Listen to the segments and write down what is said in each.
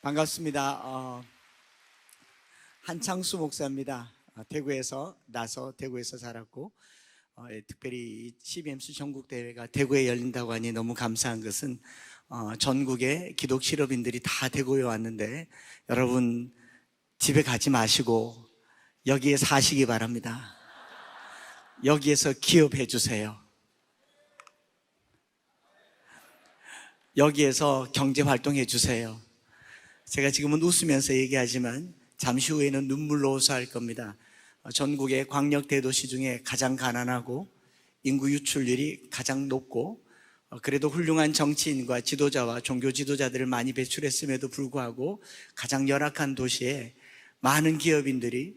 반갑습니다. 한창수 목사입니다. 대구에서 나서 대구에서 자랐고 특별히 CBMC 전국대회가 대구에 열린다고 하니 너무 감사한 것은 전국의 기독 실업인들이 다 대구에 왔는데 여러분 집에 가지 마시고 여기에 사시기 바랍니다. 여기에서 기업해 주세요. 여기에서 경제 활동해 주세요. 제가 지금은 웃으면서 얘기하지만 잠시 후에는 눈물로 호소할 겁니다. 전국의 광역 대도시 중에 가장 가난하고 인구 유출률이 가장 높고 그래도 훌륭한 정치인과 지도자와 종교 지도자들을 많이 배출했음에도 불구하고 가장 열악한 도시에 많은 기업인들이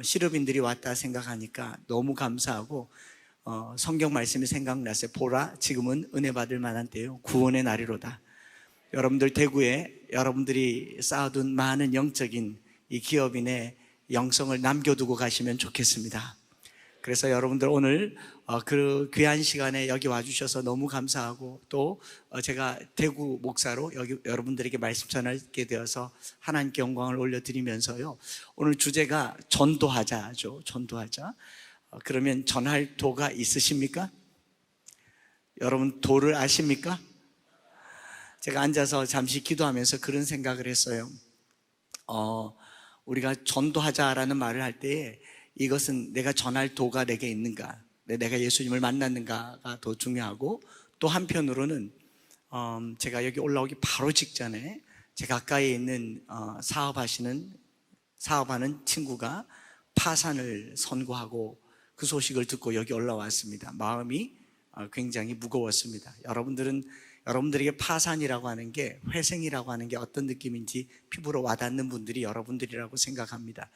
실업인들이 왔다 생각하니까 너무 감사하고 성경 말씀이 생각났어요. 보라, 지금은 은혜 받을 만한 때요, 구원의 날이로다. 여러분들 대구에 여러분들이 쌓아둔 많은 영적인 이 기업인의 영성을 남겨두고 가시면 좋겠습니다. 그래서 여러분들 오늘 그 귀한 시간에 여기 와주셔서 너무 감사하고 또 제가 대구 목사로 여기 여러분들에게 말씀 전하게 되어서 하나님께 영광을 올려드리면서요, 오늘 주제가 전도하자죠. 전도하자. 그러면 전할 도가 있으십니까? 여러분 도를 아십니까? 제가 앉아서 잠시 기도하면서 그런 생각을 했어요. 우리가 전도하자라는 말을 할 때 이것은 내가 전할 도가 내게 있는가, 내가 예수님을 만났는가가 더 중요하고, 또 한편으로는 제가 여기 올라오기 바로 직전에 제 가까이에 있는 사업하는 친구가 파산을 선고하고 그 소식을 듣고 여기 올라왔습니다. 마음이 굉장히 무거웠습니다. 여러분들에게 파산이라고 하는 게, 회생이라고 하는 게 어떤 느낌인지 피부로 와닿는 분들이 여러분들이라고 생각합니다.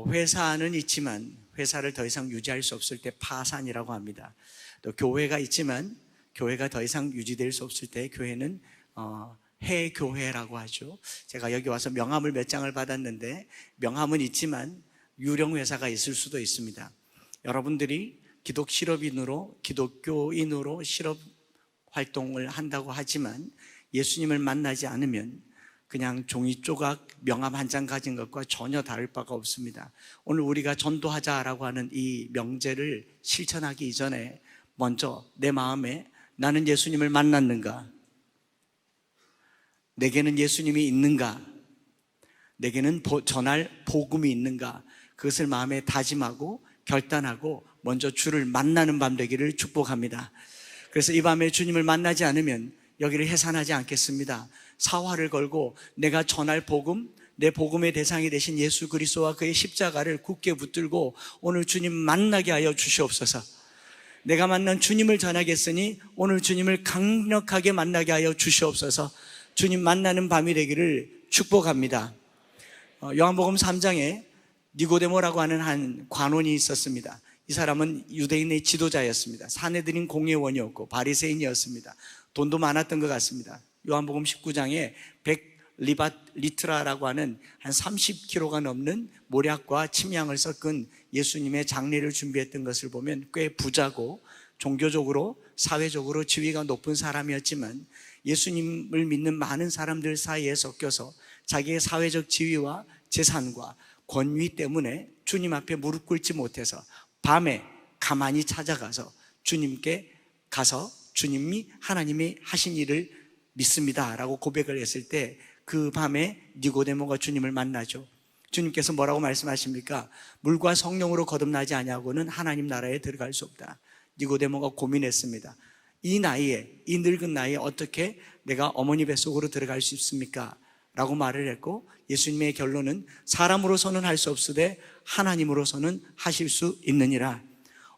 회사는 있지만 회사를 더 이상 유지할 수 없을 때 파산이라고 합니다. 또 교회가 있지만 교회가 더 이상 유지될 수 없을 때 교회는 해교회라고 하죠. 제가 여기 와서 명함을 몇 장을 받았는데 명함은 있지만 유령 회사가 있을 수도 있습니다. 여러분들이 기독 실업인으로, 기독교인으로 실업 활동을 한다고 하지만 예수님을 만나지 않으면 그냥 종이 조각 명함 한 장 가진 것과 전혀 다를 바가 없습니다. 오늘 우리가 전도하자라고 하는 이 명제를 실천하기 이전에 먼저 내 마음에 나는 예수님을 만났는가? 내게는 예수님이 있는가? 내게는 전할 복음이 있는가? 그것을 마음에 다짐하고 결단하고 먼저 주를 만나는 밤 되기를 축복합니다. 그래서 이 밤에 주님을 만나지 않으면 여기를 해산하지 않겠습니다. 사활을 걸고 내가 전할 복음, 내 복음의 대상이 되신 예수 그리스도와 그의 십자가를 굳게 붙들고 오늘 주님 만나게 하여 주시옵소서. 내가 만난 주님을 전하겠으니 오늘 주님을 강력하게 만나게 하여 주시옵소서. 주님 만나는 밤이 되기를 축복합니다. 요한복음 3장에 니고데모라고 하는 한 관원이 있었습니다. 이 사람은 유대인의 지도자였습니다. 사내들인 공회원이었고 바리새인이었습니다. 돈도 많았던 것 같습니다. 요한복음 19장에 100리트라라고 하는 한 30kg가 넘는 모략과 침향을 섞은 예수님의 장례를 준비했던 것을 보면 꽤 부자고 종교적으로 사회적으로 지위가 높은 사람이었지만 예수님을 믿는 많은 사람들 사이에 섞여서 자기의 사회적 지위와 재산과 권위 때문에 주님 앞에 무릎 꿇지 못해서 밤에 가만히 찾아가서 주님께 가서 주님이 하나님이 하신 일을 믿습니다 라고 고백을 했을 때 그 밤에 니고데모가 주님을 만나죠. 주님께서 뭐라고 말씀하십니까? 물과 성령으로 거듭나지 아니하고는 하나님 나라에 들어갈 수 없다. 니고데모가 고민했습니다. 이 나이에, 이 늙은 나이에 어떻게 내가 어머니 뱃속으로 들어갈 수 있습니까? 라고 말을 했고 예수님의 결론은 사람으로서는 할 수 없으되 하나님으로서는 하실 수 있느니라.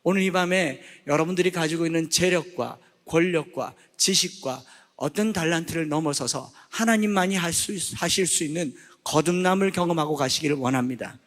오늘 이 밤에 여러분들이 가지고 있는 재력과 권력과 지식과 어떤 달란트를 넘어서서 하나님만이 하실 수 있는 거듭남을 경험하고 가시기를 원합니다.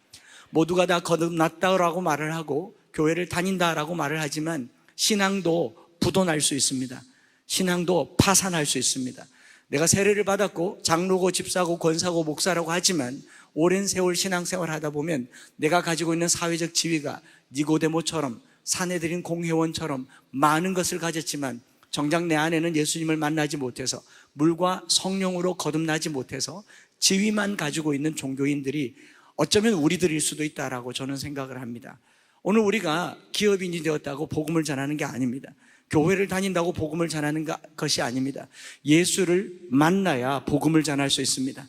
모두가 다 거듭났다라고 말을 하고 교회를 다닌다라고 말을 하지만 신앙도 부도날 수 있습니다. 신앙도 파산할 수 있습니다. 내가 세례를 받았고 장로고 집사고 권사고 목사라고 하지만 오랜 세월 신앙생활 하다 보면 내가 가지고 있는 사회적 지위가 니고데모처럼 사내들인 공회원처럼 많은 것을 가졌지만 정작 내 안에는 예수님을 만나지 못해서 물과 성령으로 거듭나지 못해서 지위만 가지고 있는 종교인들이 어쩌면 우리들일 수도 있다라고 저는 생각을 합니다. 오늘 우리가 기업인이 되었다고 복음을 전하는 게 아닙니다. 교회를 다닌다고 복음을 전하는 것이 아닙니다. 예수를 만나야 복음을 전할 수 있습니다.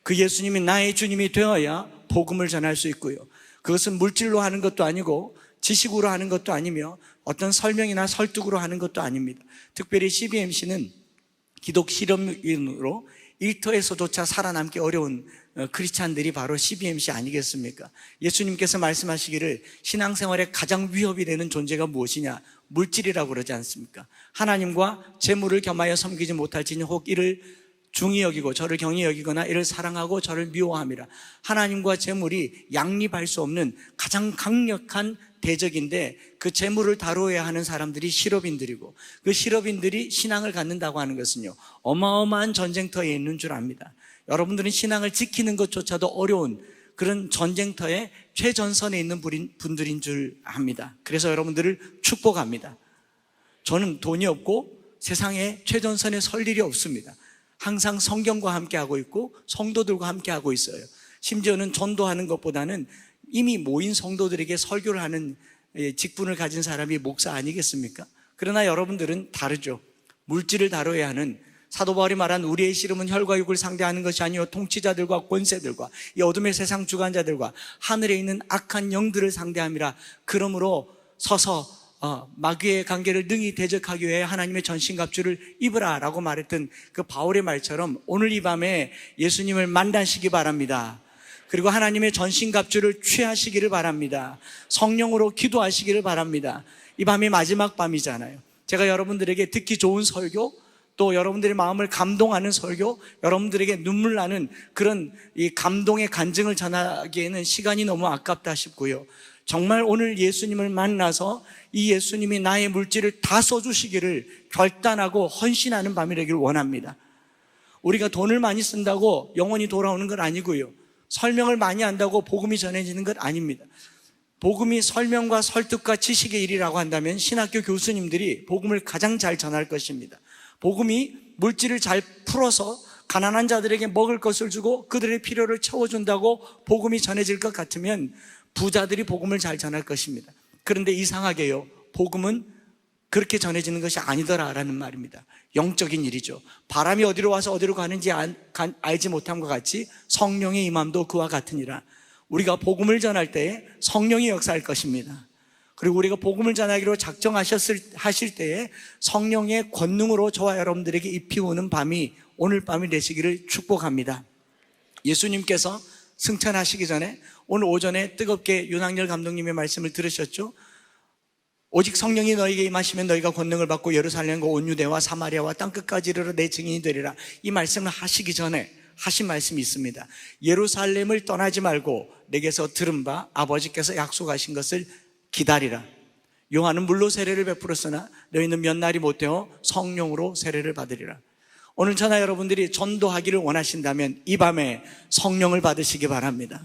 그 예수님이 나의 주님이 되어야 복음을 전할 수 있고요. 그것은 물질로 하는 것도 아니고 지식으로 하는 것도 아니며 어떤 설명이나 설득으로 하는 것도 아닙니다. 특별히 CBMC는 기독 실험인으로 일터에서조차 살아남기 어려운 크리스찬들이 바로 CBMC 아니겠습니까? 예수님께서 말씀하시기를 신앙생활에 가장 위협이 되는 존재가 무엇이냐? 물질이라고 그러지 않습니까? 하나님과 재물을 겸하여 섬기지 못할지니 혹 이를 중히 여기고 저를 경히 여기거나 이를 사랑하고 저를 미워함이라. 하나님과 재물이 양립할 수 없는 가장 강력한 대적인데 그 재물을 다루어야 하는 사람들이 실업인들이고 그 실업인들이 신앙을 갖는다고 하는 것은요, 어마어마한 전쟁터에 있는 줄 압니다. 여러분들은 신앙을 지키는 것조차도 어려운 그런 전쟁터에 최전선에 있는 분들인 줄 압니다. 그래서 여러분들을 축복합니다. 저는 돈이 없고 세상에 최전선에 설 일이 없습니다. 항상 성경과 함께하고 있고 성도들과 함께하고 있어요. 심지어는 전도하는 것보다는 이미 모인 성도들에게 설교를 하는 직분을 가진 사람이 목사 아니겠습니까? 그러나 여러분들은 다르죠. 물질을 다뤄야 하는, 사도 바울이 말한 우리의 씨름은 혈과 육을 상대하는 것이 아니요 통치자들과 권세들과 이 어둠의 세상 주관자들과 하늘에 있는 악한 영들을 상대함이라. 그러므로 서서 마귀의 관계를 능히 대적하기 위해 하나님의 전신갑주를 입으라 라고 말했던 그 바울의 말처럼 오늘 이 밤에 예수님을 만나시기 바랍니다. 그리고 하나님의 전신갑주를 취하시기를 바랍니다. 성령으로 기도하시기를 바랍니다. 이 밤이 마지막 밤이잖아요. 제가 여러분들에게 듣기 좋은 설교, 또 여러분들의 마음을 감동하는 설교, 여러분들에게 눈물 나는 그런 이 감동의 간증을 전하기에는 시간이 너무 아깝다 싶고요. 정말 오늘 예수님을 만나서 이 예수님이 나의 물질을 다 써주시기를 결단하고 헌신하는 밤이 되기를 원합니다. 우리가 돈을 많이 쓴다고 영원히 돌아오는 건 아니고요. 설명을 많이 한다고 복음이 전해지는 것 아닙니다. 복음이 설명과 설득과 지식의 일이라고 한다면 신학교 교수님들이 복음을 가장 잘 전할 것입니다. 복음이 물질을 잘 풀어서 가난한 자들에게 먹을 것을 주고 그들의 필요를 채워준다고 복음이 전해질 것 같으면 부자들이 복음을 잘 전할 것입니다. 그런데 이상하게요, 복음은 그렇게 전해지는 것이 아니더라라는 말입니다. 영적인 일이죠. 바람이 어디로 와서 어디로 가는지 알지 못함과 같이 성령의 임함도 그와 같으니라. 우리가 복음을 전할 때에 성령이 역사할 것입니다. 그리고 우리가 복음을 전하기로 작정하실 때에 성령의 권능으로 저와 여러분들에게 입히오는 밤이 오늘 밤이 되시기를 축복합니다. 예수님께서 승천하시기 전에 오늘 오전에 뜨겁게 윤학열 감독님의 말씀을 들으셨죠? 오직 성령이 너에게 임하시면 너희가 권능을 받고 예루살렘과 온 유대와 사마리아와 땅끝까지 이르러 내 증인이 되리라. 이 말씀을 하시기 전에 하신 말씀이 있습니다. 예루살렘을 떠나지 말고 내게서 들은 바 아버지께서 약속하신 것을 기다리라. 요한은 물로 세례를 베풀었으나 너희는 몇 날이 못되어 성령으로 세례를 받으리라. 오늘 저나 여러분들이 전도하기를 원하신다면 이 밤에 성령을 받으시기 바랍니다.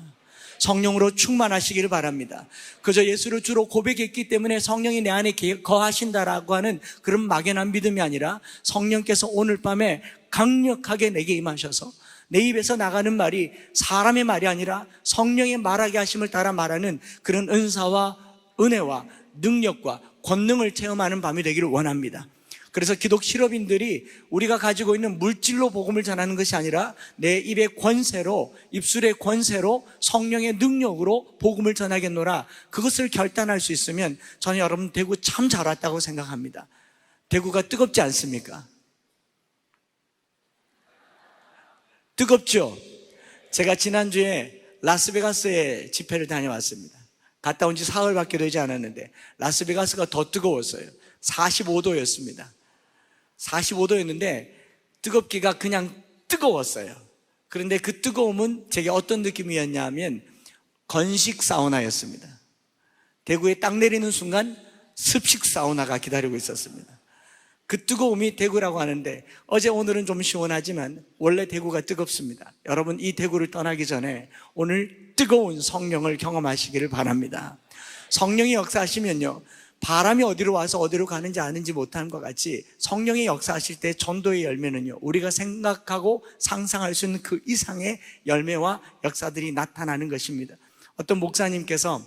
성령으로 충만하시기를 바랍니다. 그저 예수를 주로 고백했기 때문에 성령이 내 안에 거하신다라고 하는 그런 막연한 믿음이 아니라 성령께서 오늘 밤에 강력하게 내게 임하셔서 내 입에서 나가는 말이 사람의 말이 아니라 성령의 말하게 하심을 따라 말하는 그런 은사와 은혜와 능력과 권능을 체험하는 밤이 되기를 원합니다. 그래서 기독 실업인들이 우리가 가지고 있는 물질로 복음을 전하는 것이 아니라 내 입의 권세로, 입술의 권세로 성령의 능력으로 복음을 전하겠노라, 그것을 결단할 수 있으면 저는 여러분 대구 참 잘 왔다고 생각합니다. 대구가 뜨겁지 않습니까? 뜨겁죠? 제가 지난주에 라스베가스에 집회를 다녀왔습니다. 갔다 온 지 사흘밖에 되지 않았는데 라스베가스가 더 뜨거웠어요. 45도였습니다. 45도였는데 뜨겁기가 그냥 뜨거웠어요. 그런데 그 뜨거움은 제게 어떤 느낌이었냐면 건식 사우나였습니다. 대구에 딱 내리는 순간 습식 사우나가 기다리고 있었습니다. 그 뜨거움이 대구라고 하는데 어제 오늘은 좀 시원하지만 원래 대구가 뜨겁습니다. 여러분, 이 대구를 떠나기 전에 오늘 뜨거운 성령을 경험하시기를 바랍니다. 성령이 역사하시면요, 바람이 어디로 와서 어디로 가는지 아는지 못하는 것 같이 성령의 역사하실 때 전도의 열매는요, 우리가 생각하고 상상할 수 있는 그 이상의 열매와 역사들이 나타나는 것입니다. 어떤 목사님께서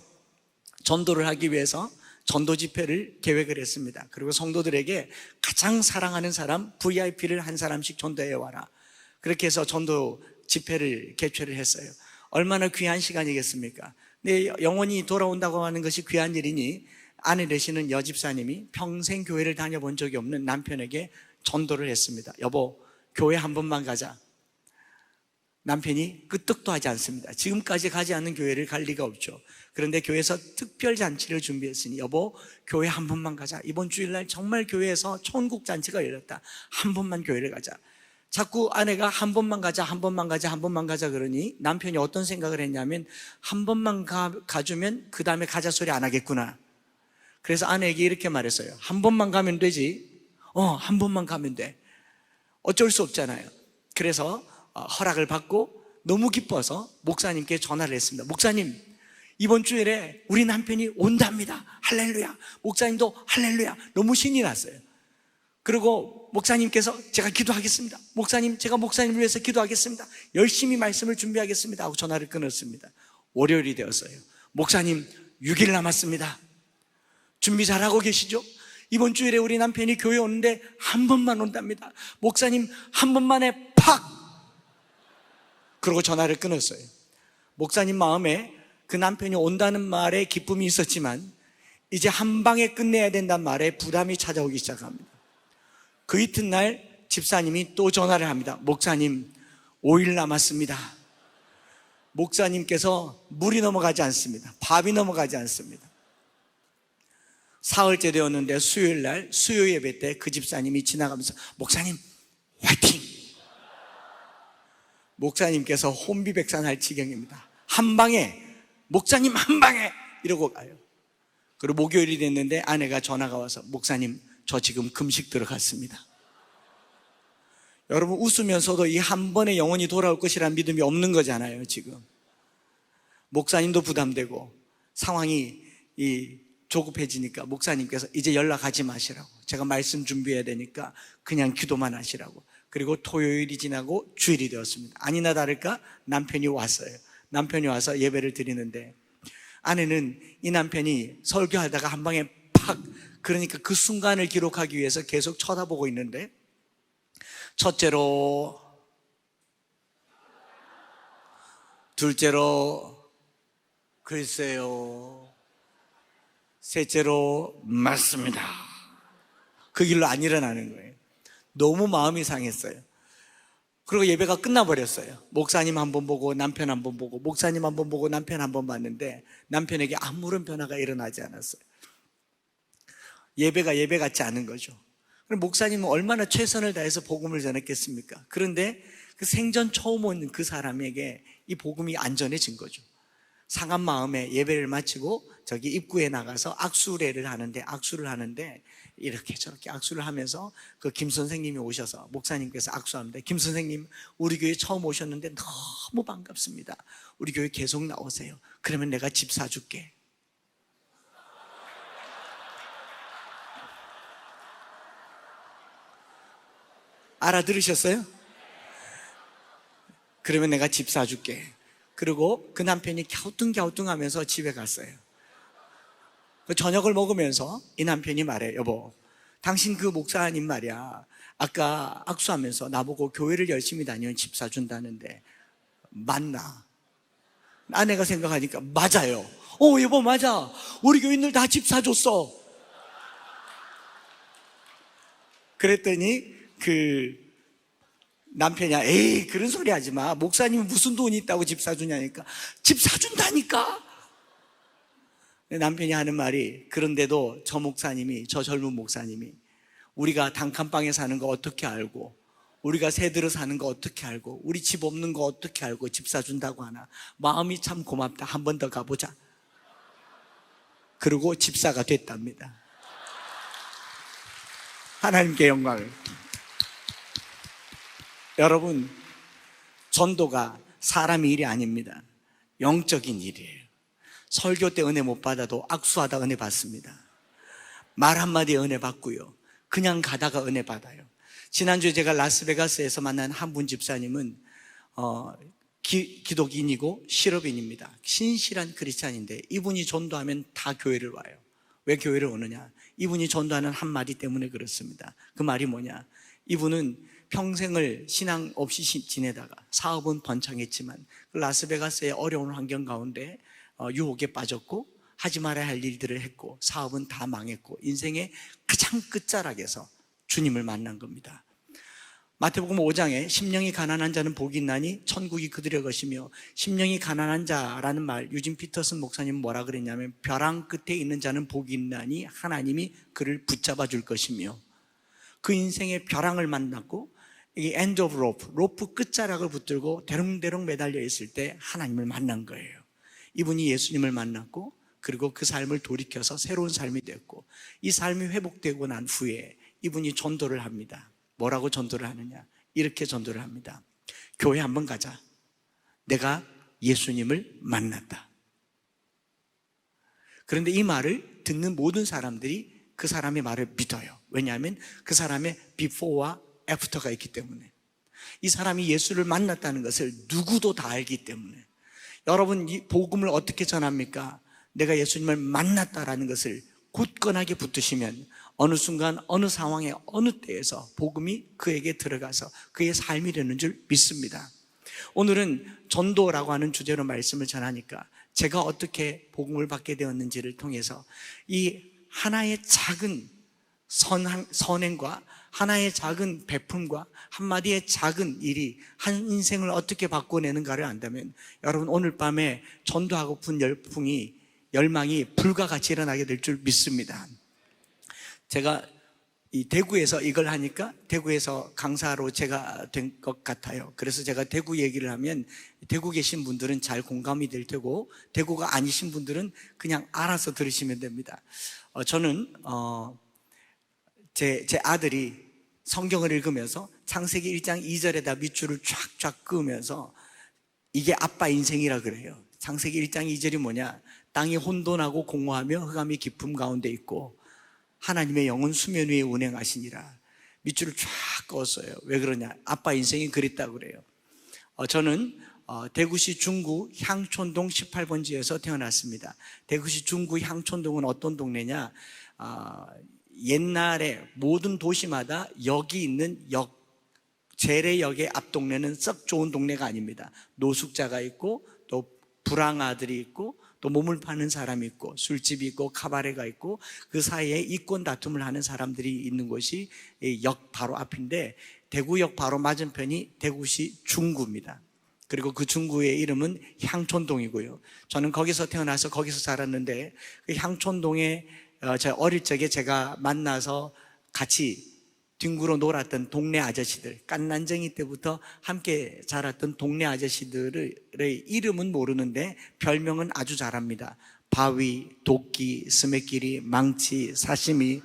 전도를 하기 위해서 전도 집회를 계획을 했습니다. 그리고 성도들에게 가장 사랑하는 사람 VIP를 한 사람씩 전도해 와라, 그렇게 해서 전도 집회를 개최를 했어요. 얼마나 귀한 시간이겠습니까? 근데 영원히 돌아온다고 하는 것이 귀한 일이니 아내 되시는 여집사님이 평생 교회를 다녀본 적이 없는 남편에게 전도를 했습니다. 여보, 교회 한 번만 가자. 남편이 끄떡도 하지 않습니다. 지금까지 가지 않는 교회를 갈 리가 없죠. 그런데 교회에서 특별 잔치를 준비했으니 여보, 교회 한 번만 가자. 이번 주일날 정말 교회에서 천국 잔치가 열렸다. 한 번만 교회를 가자. 자꾸 아내가 한 번만 가자, 한 번만 가자, 한 번만 가자 그러니 남편이 어떤 생각을 했냐면, 한 번만 가주면 그 다음에 가자 소리 안 하겠구나. 그래서 아내에게 이렇게 말했어요. 한 번만 가면 되지. 한 번만 가면 돼. 어쩔 수 없잖아요. 그래서 허락을 받고 너무 기뻐서 목사님께 전화를 했습니다. 목사님, 이번 주일에 우리 남편이 온답니다. 할렐루야. 목사님도 할렐루야. 너무 신이 났어요. 그리고 목사님께서 제가 기도하겠습니다. 목사님, 제가 목사님을 위해서 기도하겠습니다. 열심히 말씀을 준비하겠습니다 하고 전화를 끊었습니다. 월요일이 되었어요. 목사님, 6일 남았습니다. 준비 잘하고 계시죠? 이번 주일에 우리 남편이 교회 오는데 한 번만 온답니다. 목사님, 한 번만에 팍! 그러고 전화를 끊었어요. 목사님 마음에 그 남편이 온다는 말에 기쁨이 있었지만 이제 한 방에 끝내야 된다는 말에 부담이 찾아오기 시작합니다. 그 이튿날 집사님이 또 전화를 합니다. 목사님, 5일 남았습니다. 목사님께서 물이 넘어가지 않습니다. 밥이 넘어가지 않습니다. 사흘째 되었는데 수요일날 수요 예배 때 그 집사님이 지나가면서 목사님 화이팅! 목사님께서 혼비백산할 지경입니다. 한 방에, 목사님 한 방에 이러고 가요. 그리고 목요일이 됐는데 아내가 전화가 와서 목사님, 저 지금 금식 들어갔습니다. 여러분, 웃으면서도 이 한 번에 영원히 돌아올 것이라는 믿음이 없는 거잖아요. 지금 목사님도 부담되고 상황이 조급해지니까 목사님께서 이제 연락하지 마시라고, 제가 말씀 준비해야 되니까 그냥 기도만 하시라고. 그리고 토요일이 지나고 주일이 되었습니다. 아니나 다를까 남편이 왔어요. 남편이 와서 예배를 드리는데 아내는 이 남편이 설교하다가 한 방에 팍, 그러니까 그 순간을 기록하기 위해서 계속 쳐다보고 있는데, 첫째로, 둘째로 글쎄요, 셋째로 맞습니다. 그 길로 안 일어나는 거예요. 너무 마음이 상했어요. 그리고 예배가 끝나버렸어요. 목사님 한 번 보고 남편 한 번 보고 목사님 한 번 보고 남편 한 번 봤는데 남편에게 아무런 변화가 일어나지 않았어요. 예배가 예배 같지 않은 거죠. 그럼 목사님은 얼마나 최선을 다해서 복음을 전했겠습니까? 그런데 그 생전 처음 온 그 사람에게 이 복음이 안 전해진 거죠. 상한 마음에 예배를 마치고 저기 입구에 나가서 악수를 하는데 이렇게 저렇게 악수를 하면서 그 김 선생님이 오셔서 목사님께서 악수합니다. 김 선생님, 우리 교회 처음 오셨는데 너무 반갑습니다. 우리 교회 계속 나오세요. 그러면 내가 집 사줄게. 알아들으셨어요? 그러면 내가 집 사줄게. 그리고 그 남편이 갸우뚱갸우뚱하면서 집에 갔어요. 그 저녁을 먹으면서 이 남편이 말해요. 여보, 당신 그 목사님 말이야, 아까 악수하면서 나보고 교회를 열심히 다니면 집 사준다는데 맞나? 아내가 생각하니까 맞아요. 여보 맞아. 우리 교인들 다 집 사줬어. 그랬더니 그 남편이 에이 그런 소리 하지 마. 목사님은 무슨 돈이 있다고 집 사주냐니까. 집 사준다니까. 남편이 하는 말이, 그런데도 저 젊은 목사님이 우리가 단칸방에 사는 거 어떻게 알고, 우리가 새들어 사는 거 어떻게 알고, 우리 집 없는 거 어떻게 알고 집 사준다고 하나. 마음이 참 고맙다. 한 번 더 가보자. 그리고 집사가 됐답니다. 하나님께 영광을. 여러분, 전도가 사람의 일이 아닙니다. 영적인 일이에요. 설교 때 은혜 못 받아도 악수하다 은혜 받습니다. 말 한마디에 은혜 받고요. 그냥 가다가 은혜 받아요. 지난주에 제가 라스베가스에서 만난 한 분 집사님은 기독인이고 실업인입니다. 신실한 크리스찬인데 이분이 전도하면 다 교회를 와요. 왜 교회를 오느냐? 이분이 전도하는 한마디 때문에 그렇습니다. 그 말이 뭐냐? 이분은 평생을 신앙 없이 지내다가 사업은 번창했지만 라스베가스의 어려운 환경 가운데 유혹에 빠졌고 하지 말아야 할 일들을 했고 사업은 다 망했고 인생의 가장 끝자락에서 주님을 만난 겁니다. 마태복음 5장에 심령이 가난한 자는 복이 있나니 천국이 그들의 것이며, 심령이 가난한 자라는 말, 유진 피터슨 목사님은 뭐라 그랬냐면 벼랑 끝에 있는 자는 복이 있나니 하나님이 그를 붙잡아 줄 것이며, 그 인생의 벼랑을 만났고 이 end of rope, 로프 끝자락을 붙들고 대롱대롱 매달려 있을 때 하나님을 만난 거예요. 이분이 예수님을 만났고 그리고 그 삶을 돌이켜서 새로운 삶이 됐고, 이 삶이 회복되고 난 후에 이분이 전도를 합니다. 뭐라고 전도를 하느냐? 이렇게 전도를 합니다. 교회 한번 가자. 내가 예수님을 만났다. 그런데 이 말을 듣는 모든 사람들이 그 사람의 말을 믿어요. 왜냐하면 그 사람의 before와 after가 있기 때문에. 이 사람이 예수를 만났다는 것을 누구도 다 알기 때문에. 여러분, 이 복음을 어떻게 전합니까? 내가 예수님을 만났다라는 것을 굳건하게 붙드시면 어느 순간 어느 상황에 어느 때에서 복음이 그에게 들어가서 그의 삶이 되는 줄 믿습니다. 오늘은 전도라고 하는 주제로 말씀을 전하니까 제가 어떻게 복음을 받게 되었는지를 통해서 이 하나의 작은 선행과 하나의 작은 베품과 한마디의 작은 일이 한 인생을 어떻게 바꿔내는가를 안다면 여러분, 오늘 밤에 전도하고픈 열망이 불과 같이 일어나게 될 줄 믿습니다. 제가 이 대구에서 이걸 하니까 대구에서 강사로 제가 된 것 같아요. 그래서 제가 대구 얘기를 하면 대구 계신 분들은 잘 공감이 될 테고 대구가 아니신 분들은 그냥 알아서 들으시면 됩니다. 저는 제 아들이 성경을 읽으면서 창세기 1장 2절에다 밑줄을 쫙쫙 그으면서 이게 아빠 인생이라 그래요. 창세기 1장 2절이 뭐냐? 땅이 혼돈하고 공허하며 흑암이 깊음 가운데 있고 하나님의 영은 수면 위에 운행하시니라. 밑줄을 쫙 그었어요. 왜 그러냐? 아빠 인생이 그랬다고 그래요. 저는 대구시 중구 향촌동 18번지에서 태어났습니다. 대구시 중구 향촌동은 어떤 동네냐? 옛날에 모든 도시마다 역이 있는 재래역의 앞동네는 썩 좋은 동네가 아닙니다. 노숙자가 있고 또 불황아들이 있고 또 몸을 파는 사람이 있고 술집이 있고 카바레가 있고 그 사이에 이권 다툼을 하는 사람들이 있는 곳이 역 바로 앞인데, 대구역 바로 맞은편이 대구시 중구입니다. 그리고 그 중구의 이름은 향촌동이고요. 저는 거기서 태어나서 거기서 자랐는데 그 향촌동에 제 어릴 적에 제가 만나서 같이 뒹굴어 놀았던 동네 아저씨들, 깐난쟁이 때부터 함께 자랐던 동네 아저씨들의 이름은 모르는데 별명은 아주 잘합니다. 바위, 도끼, 스매끼리, 망치, 사시미.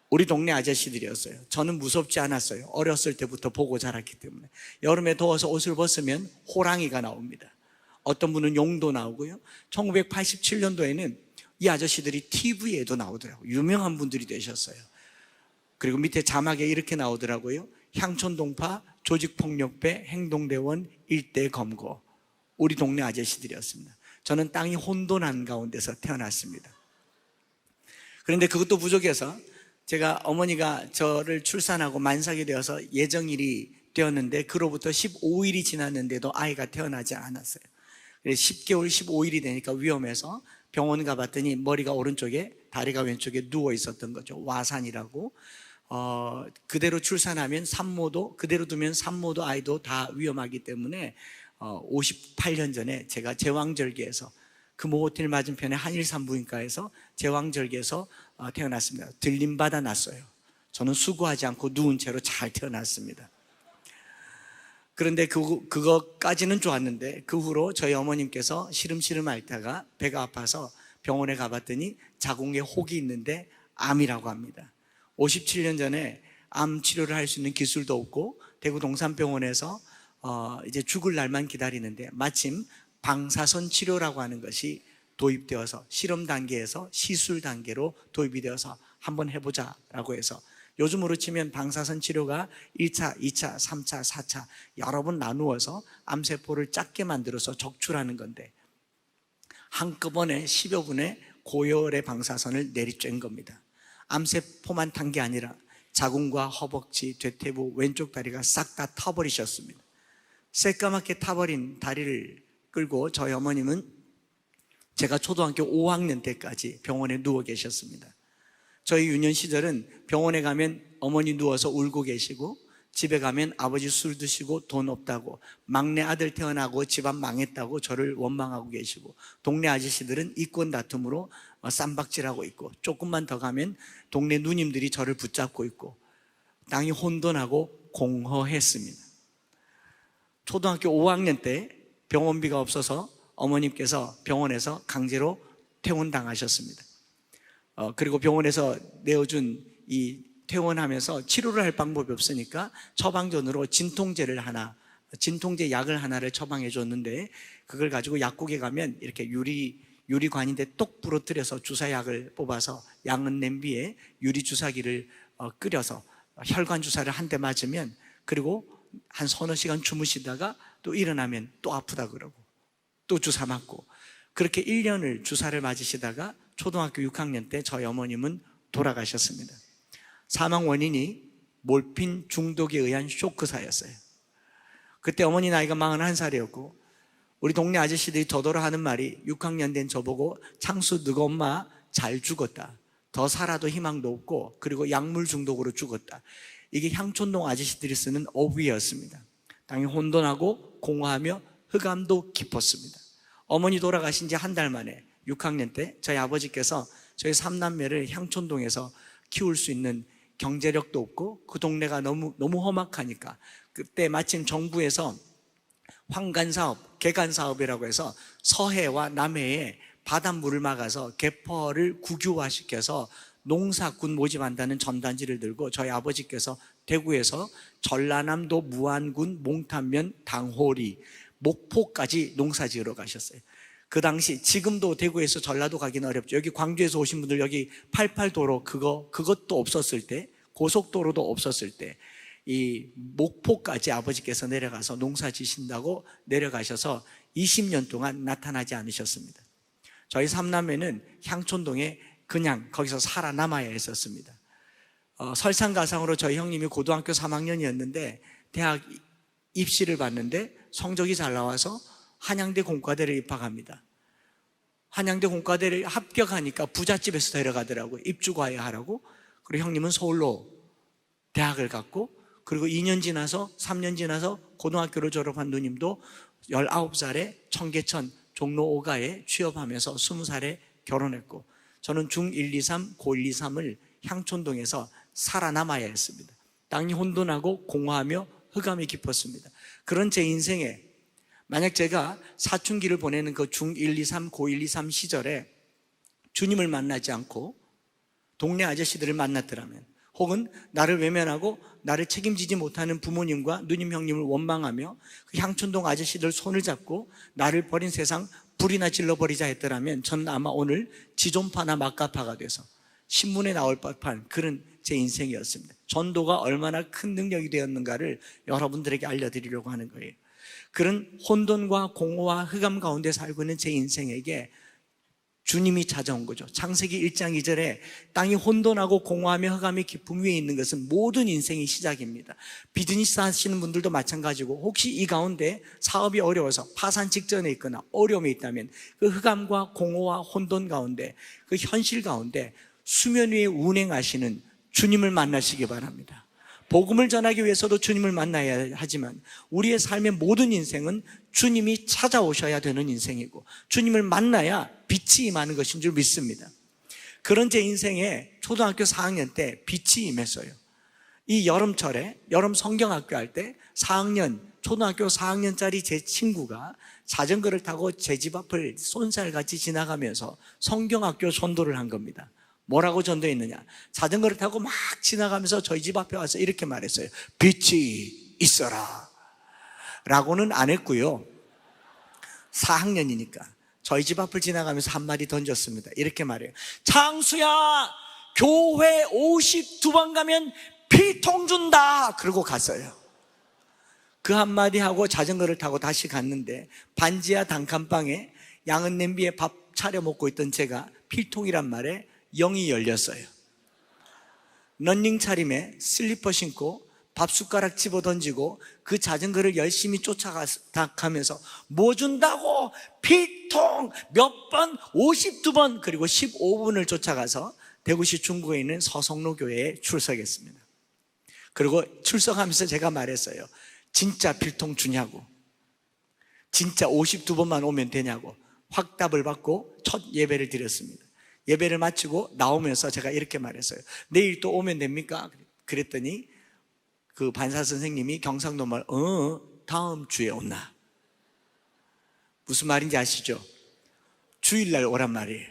우리 동네 아저씨들이었어요. 저는 무섭지 않았어요. 어렸을 때부터 보고 자랐기 때문에. 여름에 더워서 옷을 벗으면 호랑이가 나옵니다. 어떤 분은 용도 나오고요. 1987년도에는 이 아저씨들이 TV에도 나오더라고요. 유명한 분들이 되셨어요. 그리고 밑에 자막에 이렇게 나오더라고요. 향촌동파 조직폭력배 행동대원 일대 검거. 우리 동네 아저씨들이었습니다. 저는 땅이 혼돈한 가운데서 태어났습니다. 그런데 그것도 부족해서 제가 어머니가 저를 출산하고 만삭이 되어서 예정일이 되었는데 그로부터 15일이 지났는데도 아이가 태어나지 않았어요. 10개월 15일이 되니까 위험해서 병원 가봤더니 머리가 오른쪽에 다리가 왼쪽에 누워 있었던 거죠. 와산이라고. 그대로 출산하면 산모도, 그대로 두면 산모도 아이도 다 위험하기 때문에 58년 전에 제가 제왕절개에서 금호 호텔 맞은편에 한일산부인과에서 제왕절개에서 태어났습니다. 들림받아 났어요. 저는 수고하지 않고 누운 채로 잘 태어났습니다. 그런데 그거까지는 좋았는데 그 후로 저희 어머님께서 시름시름 앓다가 배가 아파서 병원에 가봤더니 자궁에 혹이 있는데 암이라고 합니다. 57년 전에 암 치료를 할 수 있는 기술도 없고 대구 동산병원에서 이제 죽을 날만 기다리는데 마침 방사선 치료라고 하는 것이 도입되어서 실험 단계에서 시술 단계로 도입이 되어서 한번 해보자라고 해서, 요즘으로 치면 방사선 치료가 1차, 2차, 3차, 4차 여러 번 나누어서 암세포를 작게 만들어서 적출하는 건데, 한꺼번에 10여 분의 고열의 방사선을 내리쬐는 겁니다. 암세포만 탄 게 아니라 자궁과 허벅지, 대퇴부, 왼쪽 다리가 싹 다 타버리셨습니다. 새까맣게 타버린 다리를 끌고 저희 어머님은 제가 초등학교 5학년 때까지 병원에 누워 계셨습니다. 저희 유년 시절은 병원에 가면 어머니 누워서 울고 계시고, 집에 가면 아버지 술 드시고 돈 없다고, 막내 아들 태어나고 집안 망했다고 저를 원망하고 계시고, 동네 아저씨들은 이권 다툼으로 쌈박질하고 있고, 조금만 더 가면 동네 누님들이 저를 붙잡고 있고, 땅이 혼돈하고 공허했습니다. 초등학교 5학년 때 병원비가 없어서 어머님께서 병원에서 강제로 퇴원당하셨습니다. 그리고 병원에서 내어준 이 퇴원하면서 치료를 할 방법이 없으니까 처방전으로 진통제 약을 하나를 처방해 줬는데, 그걸 가지고 약국에 가면 이렇게 유리관인데 똑 부러뜨려서 주사약을 뽑아서 양은 냄비에 유리 주사기를 끓여서 혈관 주사를 한 대 맞으면, 그리고 한 서너 시간 주무시다가 또 일어나면 또 아프다 그러고 또 주사 맞고, 그렇게 1년을 주사를 맞으시다가 초등학교 6학년 때 저희 어머님은 돌아가셨습니다. 사망 원인이 몰핀 중독에 의한 쇼크사였어요. 그때 어머니 나이가 41살이었고 우리 동네 아저씨들이 저더러 하는 말이, 6학년 된 저보고 창수 너가 엄마 잘 죽었다, 더 살아도 희망도 없고, 그리고 약물 중독으로 죽었다. 이게 향촌동 아저씨들이 쓰는 어휘였습니다. 땅이 혼돈하고 공허하며 흑암도 깊었습니다. 어머니 돌아가신 지 한 달 만에 6학년 때 저희 아버지께서 저희 3남매를 향촌동에서 키울 수 있는 경제력도 없고 그 동네가 너무 험악하니까, 그때 마침 정부에서 황간사업, 개간사업이라고 해서 서해와 남해에 바닷물을 막아서 개퍼를 국유화시켜서 농사꾼 모집한다는 전단지를 들고 저희 아버지께서 대구에서 전라남도 무안군 몽탄면 당호리 목포까지 농사지으러 가셨어요. 그 당시, 지금도 대구에서 전라도 가기는 어렵죠. 여기 광주에서 오신 분들, 여기 88도로 그것도 없었을 때, 고속도로도 없었을 때, 이 목포까지 아버지께서 내려가서 농사 지신다고 내려가셔서 20년 동안 나타나지 않으셨습니다. 저희 삼남매는 향촌동에 그냥 거기서 살아남아야 했었습니다. 설상가상으로 저희 형님이 고등학교 3학년이었는데 대학 입시를 봤는데 성적이 잘 나와서 한양대 공과대를 입학합니다. 한양대 공과대를 합격하니까 부잣집에서 데려가더라고요. 입주과외 하라고. 그리고 형님은 서울로 대학을 갔고, 그리고 2년 지나서 3년 지나서 고등학교를 졸업한 누님도 19살에 청계천 종로 5가에 취업하면서 20살에 결혼했고, 저는 중1, 2, 3, 고1, 2, 3을 향촌동에서 살아남아야 했습니다. 땅이 혼돈하고 공허하며 흑암이 깊었습니다. 그런 제 인생에, 만약 제가 사춘기를 보내는 그 중1, 2, 3, 고1, 2, 3 시절에 주님을 만나지 않고 동네 아저씨들을 만났더라면, 혹은 나를 외면하고 나를 책임지지 못하는 부모님과 누님 형님을 원망하며 그 향촌동 아저씨들 손을 잡고 나를 버린 세상 불이나 질러버리자 했더라면, 저는 아마 오늘 지존파나 막가파가 돼서 신문에 나올 법한 그런 제 인생이었습니다. 전도가 얼마나 큰 능력이 되었는가를 여러분들에게 알려드리려고 하는 거예요. 그런 혼돈과 공허와 흑암 가운데 살고 있는 제 인생에게 주님이 찾아온 거죠. 창세기 1장 2절에 땅이 혼돈하고 공허하며 흑암이 깊음 위에 있는 것은 모든 인생의 시작입니다. 비즈니스 하시는 분들도 마찬가지고, 혹시 이 가운데 사업이 어려워서 파산 직전에 있거나 어려움이 있다면 그 흑암과 공허와 혼돈 가운데, 그 현실 가운데 수면 위에 운행하시는 주님을 만나시기 바랍니다. 복음을 전하기 위해서도 주님을 만나야 하지만 우리의 삶의 모든 인생은 주님이 찾아오셔야 되는 인생이고, 주님을 만나야 빛이 임하는 것인 줄 믿습니다. 그런 제 인생에 초등학교 4학년 때 빛이 임했어요. 이 여름철에, 여름 성경학교 할 때 초등학교 4학년짜리 제 친구가 자전거를 타고 제 집 앞을 쏜살같이 지나가면서 성경학교 전도를 한 겁니다. 뭐라고 전도했느냐? 자전거를 타고 막 지나가면서 저희 집 앞에 와서 이렇게 말했어요. 빛이 있어라 라고는 안 했고요, 4학년이니까 저희 집 앞을 지나가면서 한마디 던졌습니다. 이렇게 말해요. 창수야, 교회 52번 가면 필통 준다 그러고 갔어요. 그 한마디 하고 자전거를 타고 다시 갔는데 반지하 단칸방에 양은 냄비에 밥 차려 먹고 있던 제가 필통이란 말에 영이 열렸어요. 런닝 차림에 슬리퍼 신고 밥 숟가락 집어 던지고 그 자전거를 열심히 쫓아가면서 뭐 준다고 필통 몇 번 52번 그리고 15분을 쫓아가서 대구시 중구에 있는 서성로 교회에 출석했습니다. 그리고 출석하면서 제가 말했어요. 진짜 필통 주냐고, 진짜 52번만 오면 되냐고 확답을 받고 첫 예배를 드렸습니다. 예배를 마치고 나오면서 제가 이렇게 말했어요. 내일 또 오면 됩니까? 그랬더니 그 반사 선생님이 경상도 말 다음 주에 온나. 무슨 말인지 아시죠? 주일날 오란 말이에요.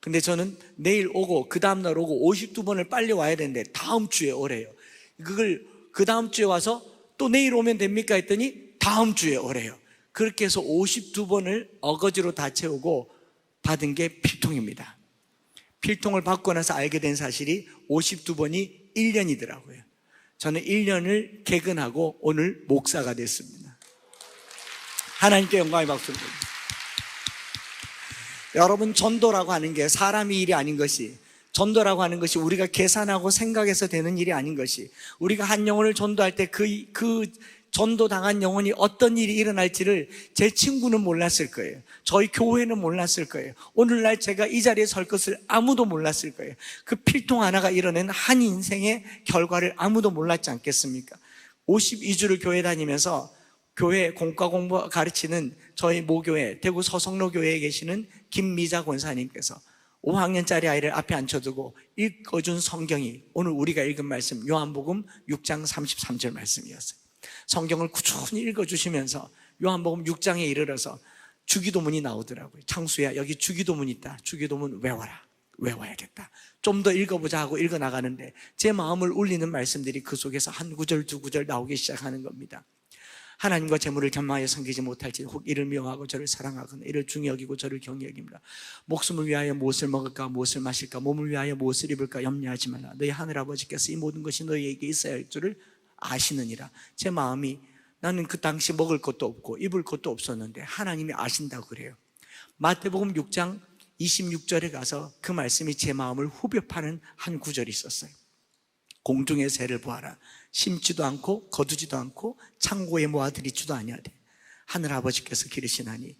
근데 저는 내일 오고 그 다음날 오고 52번을 빨리 와야 되는데 다음 주에 오래요. 그걸 그 다음 주에 와서 또 내일 오면 됩니까? 했더니 다음 주에 오래요. 그렇게 해서 52번을 어거지로 다 채우고 받은 게 필통입니다. 필통을 받고 나서 알게 된 사실이 52번이 1년이더라고요. 저는 1년을 개근하고 오늘 목사가 됐습니다. 하나님께 영광의 박수를 드립니다. 여러분, 전도라고 하는 게 사람의 일이 아닌 것이, 전도라고 하는 것이 우리가 계산하고 생각해서 되는 일이 아닌 것이, 우리가 한 영혼을 전도할 때 그 전도당한 영혼이 어떤 일이 일어날지를 제 친구는 몰랐을 거예요. 저희 교회는 몰랐을 거예요. 오늘날 제가 이 자리에 설 것을 아무도 몰랐을 거예요. 그 필통 하나가 이뤄낸 한 인생의 결과를 아무도 몰랐지 않겠습니까? 52주를 교회 다니면서 교회 공과 공부 가르치는 저희 모교회 대구 서성로 교회에 계시는 김미자 권사님께서 5학년짜리 아이를 앞에 앉혀두고 읽어준 성경이 오늘 우리가 읽은 말씀 요한복음 6장 33절 말씀이었어요. 성경을 꾸준히 읽어주시면서 요한복음 6장에 이르러서 주기도문이 나오더라고요. 창수야, 여기 주기도문 있다. 주기도문 외워라. 외워야겠다. 좀 더 읽어보자 하고 읽어나가는데 제 마음을 울리는 말씀들이 그 속에서 한 구절 두 구절 나오기 시작하는 겁니다. 하나님과 재물을 겸하여 섬기지 못할지 혹 이를 미워하고 저를 사랑하거나 이를 중히 여기고 저를 경히 여깁니다. 목숨을 위하여 무엇을 먹을까 무엇을 마실까 몸을 위하여 무엇을 입을까 염려하지 말라. 너희 하늘아버지께서 이 모든 것이 너희에게 있어야 할 줄을 아시느니라. 제 마음이 나는 그 당시 먹을 것도 없고 입을 것도 없었는데 하나님이 아신다고 그래요. 마태복음 6장 26절에 가서 그 말씀이 제 마음을 후벼 파는 한 구절이 있었어요. 공중의 새를 보아라. 심지도 않고 거두지도 않고 창고에 모아들이지도 아니하되 하늘 아버지께서 기르시나니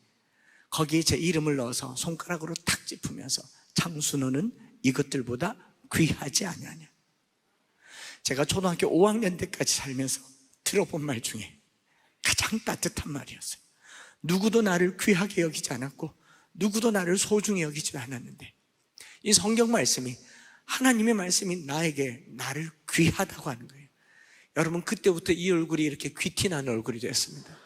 거기에 제 이름을 넣어서 손가락으로 탁 짚으면서 창수 너는 이것들보다 귀하지 아니하냐. 제가 초등학교 5학년 때까지 살면서 들어본 말 중에 가장 따뜻한 말이었어요. 누구도 나를 귀하게 여기지 않았고 누구도 나를 소중히 여기지 않았는데 이 성경 말씀이, 하나님의 말씀이 나에게 나를 귀하다고 하는 거예요. 여러분, 그때부터 이 얼굴이 이렇게 귀티나는 얼굴이 됐습니다.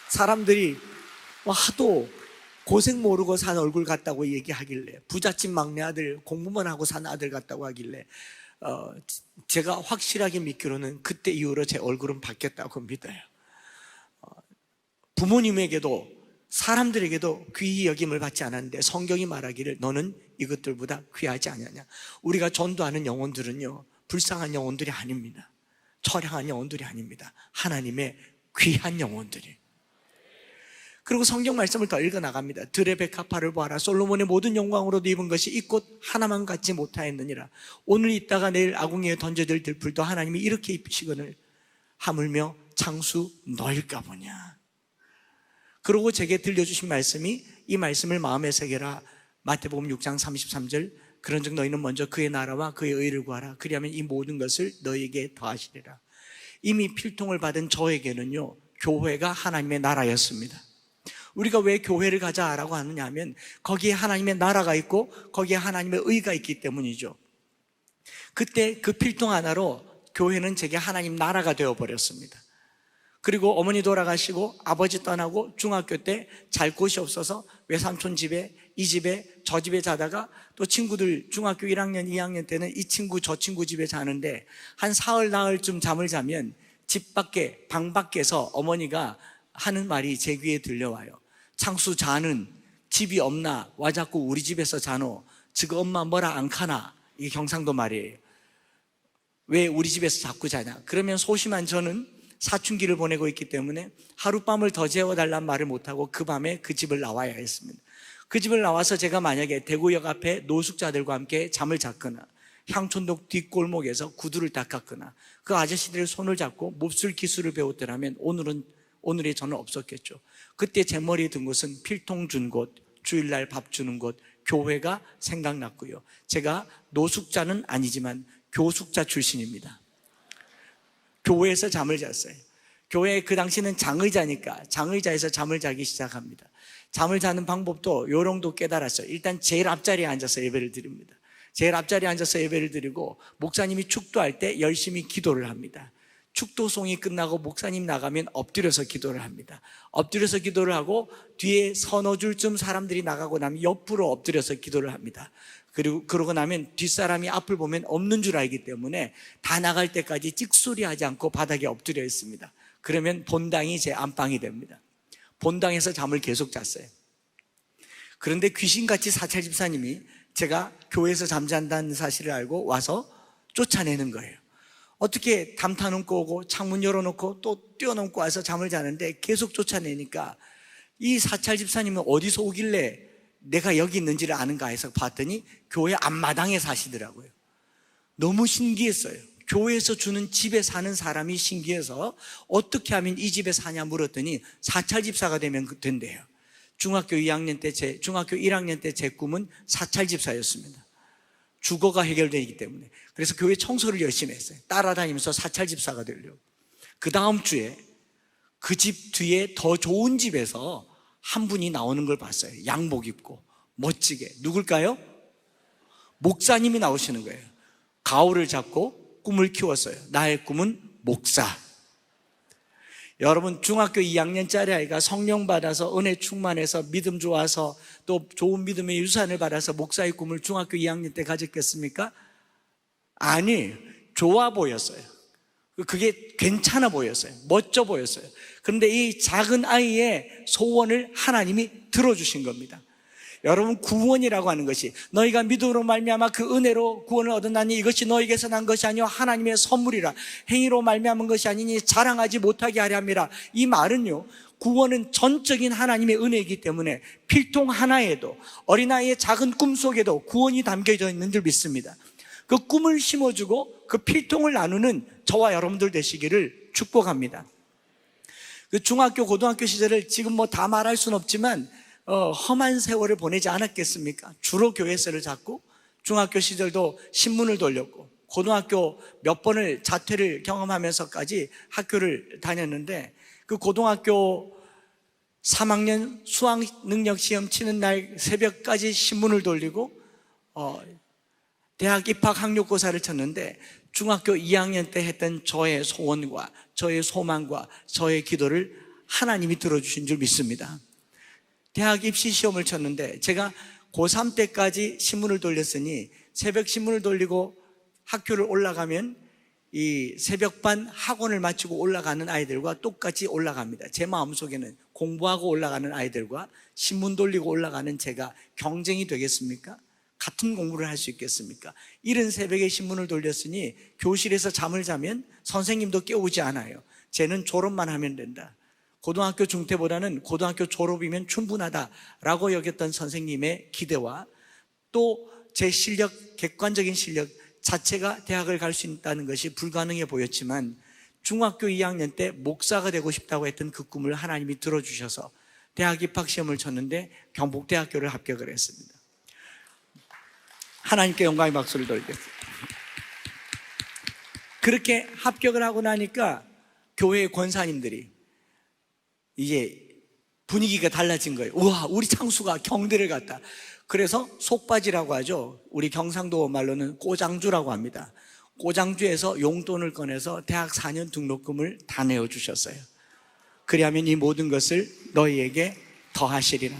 사람들이 하도 고생 모르고 산 얼굴 같다고 얘기하길래, 부잣집 막내 아들, 공부만 하고 산 아들 같다고 하길래 제가 확실하게 믿기로는 그때 이후로 제 얼굴은 바뀌었다고 믿어요. 부모님에게도 사람들에게도 귀히 여김을 받지 않았는데 성경이 말하기를 너는 이것들보다 귀하지 않느냐. 우리가 전도하는 영혼들은요, 불쌍한 영혼들이 아닙니다. 처량한 영혼들이 아닙니다. 하나님의 귀한 영혼들이. 그리고 성경 말씀을 더 읽어나갑니다. 들의 백합화를 보아라. 솔로몬의 모든 영광으로도 입은 것이 이 꽃 하나만 갖지 못하였느니라. 오늘 있다가 내일 아궁이에 던져질 들풀도 하나님이 이렇게 입히시거늘 하물며 창수 너일까 보냐. 그리고 제게 들려주신 말씀이, 이 말씀을 마음에 새겨라. 마태복음 6장 33절 그런즉 너희는 먼저 그의 나라와 그의 의를 구하라. 그리하면 이 모든 것을 너희에게 더하시리라. 이미 필통을 받은 저에게는요, 교회가 하나님의 나라였습니다. 우리가 왜 교회를 가자라고 하느냐 하면 거기에 하나님의 나라가 있고 거기에 하나님의 의가 있기 때문이죠. 그때 그 필통 하나로 교회는 제게 하나님 나라가 되어버렸습니다. 그리고 어머니 돌아가시고 아버지 떠나고 중학교 때 잘 곳이 없어서 외삼촌 집에, 이 집에, 저 집에 자다가 또 친구들 중학교 1학년, 2학년 때는 이 친구 저 친구 집에 자는데 한 사흘 나흘쯤 잠을 자면 집 밖에, 방 밖에서 어머니가 하는 말이 제 귀에 들려와요. 창수 자는 집이 없나? 와 자꾸 우리 집에서 자노? 즉 엄마 뭐라 안 카나, 이게 경상도 말이에요. 왜 우리 집에서 자꾸 자냐. 그러면 소심한 저는 사춘기를 보내고 있기 때문에 하룻밤을 더 재워달란 말을 못하고 그 밤에 그 집을 나와야 했습니다. 그 집을 나와서 제가 만약에 대구역 앞에 노숙자들과 함께 잠을 잤거나 향촌동 뒷골목에서 구두를 닦았거나 그 아저씨들의 손을 잡고 몹쓸 기술을 배웠더라면 오늘의 저는 없었겠죠. 그때 제 머리에 든 것은 필통 준 곳, 주일날 밥 주는 곳, 교회가 생각났고요. 제가 노숙자는 아니지만 교숙자 출신입니다. 교회에서 잠을 잤어요. 교회 그 당시는 장의자니까 장의자에서 잠을 자기 시작합니다. 잠을 자는 방법도 요령도 깨달았어요. 일단 제일 앞자리에 앉아서 예배를 드립니다. 제일 앞자리에 앉아서 예배를 드리고 목사님이 축도할 때 열심히 기도를 합니다. 축도송이 끝나고 목사님 나가면 엎드려서 기도를 합니다. 엎드려서 기도를 하고 뒤에 서너 줄쯤 사람들이 나가고 나면 옆으로 엎드려서 기도를 합니다. 그러고 나면 뒷사람이 앞을 보면 없는 줄 알기 때문에 다 나갈 때까지 찍소리 하지 않고 바닥에 엎드려 있습니다. 그러면 본당이 제 안방이 됩니다. 본당에서 잠을 계속 잤어요. 그런데 귀신같이 사찰 집사님이 제가 교회에서 잠잔다는 사실을 알고 와서 쫓아내는 거예요. 어떻게 담타 놓고 오고 창문 열어놓고 또 뛰어넘고 와서 잠을 자는데 계속 쫓아내니까 이 사찰 집사님은 어디서 오길래 내가 여기 있는지를 아는가 해서 봤더니 교회 앞마당에 사시더라고요. 너무 신기했어요. 교회에서 주는 집에 사는 사람이 신기해서 어떻게 하면 이 집에 사냐 물었더니 사찰 집사가 되면 된대요. 중학교 1학년 때 제 꿈은 사찰 집사였습니다. 주거가 해결되기 때문에. 그래서 교회 청소를 열심히 했어요. 따라다니면서 사찰 집사가 되려고. 그 다음 주에 그 집 뒤에 더 좋은 집에서 한 분이 나오는 걸 봤어요. 양복 입고 멋지게. 누굴까요? 목사님이 나오시는 거예요. 가오를 잡고 꿈을 키웠어요. 나의 꿈은 목사. 여러분, 중학교 2학년짜리 아이가 성령 받아서 은혜 충만해서 믿음 좋아서 또 좋은 믿음의 유산을 받아서 목사의 꿈을 중학교 2학년 때 가졌겠습니까? 아니, 좋아 보였어요. 그게 괜찮아 보였어요. 멋져 보였어요. 그런데 이 작은 아이의 소원을 하나님이 들어주신 겁니다. 여러분, 구원이라고 하는 것이 너희가 믿음으로 말미암아 그 은혜로 구원을 얻었나니 이것이 너희에게서 난 것이 아니요 하나님의 선물이라. 행위로 말미암은 것이 아니니 자랑하지 못하게 하려 함이라. 이 말은요, 구원은 전적인 하나님의 은혜이기 때문에 필통 하나에도 어린아이의 작은 꿈 속에도 구원이 담겨져 있는 줄 믿습니다. 그 꿈을 심어주고 그 필통을 나누는 저와 여러분들 되시기를 축복합니다. 그 중학교 고등학교 시절을 지금 뭐 다 말할 수는 없지만 험한 세월을 보내지 않았겠습니까? 주로 교회에서를 잡고 중학교 시절도 신문을 돌렸고 고등학교 몇 번을 자퇴를 경험하면서까지 학교를 다녔는데 그 고등학교 3학년 수학 능력 시험 치는 날 새벽까지 신문을 돌리고 대학 입학 학력고사를 쳤는데 중학교 2학년 때 했던 저의 소원과 저의 소망과 저의 기도를 하나님이 들어주신 줄 믿습니다. 대학 입시 시험을 쳤는데 제가 고3 때까지 신문을 돌렸으니 새벽 신문을 돌리고 학교를 올라가면 이 새벽반 학원을 마치고 올라가는 아이들과 똑같이 올라갑니다. 제 마음속에는 공부하고 올라가는 아이들과 신문 돌리고 올라가는 제가 경쟁이 되겠습니까? 같은 공부를 할 수 있겠습니까? 이른 새벽에 신문을 돌렸으니 교실에서 잠을 자면 선생님도 깨우지 않아요. 쟤는 졸업만 하면 된다. 고등학교 중퇴보다는 고등학교 졸업이면 충분하다라고 여겼던 선생님의 기대와 또 제 실력, 객관적인 실력 자체가 대학을 갈 수 있다는 것이 불가능해 보였지만 중학교 2학년 때 목사가 되고 싶다고 했던 그 꿈을 하나님이 들어주셔서 대학 입학 시험을 쳤는데 경북대학교를 합격을 했습니다. 하나님께 영광의 박수를 돌리겠습니다. 그렇게 합격을 하고 나니까 교회 권사님들이 이제 분위기가 달라진 거예요. 우와, 우리 창수가 경대를 갔다. 그래서 속바지라고 하죠. 우리 경상도 말로는 꼬장주라고 합니다. 꼬장주에서 용돈을 꺼내서 대학 4년 등록금을 다 내어주셨어요. 그리하면 이 모든 것을 너희에게 더하시리라.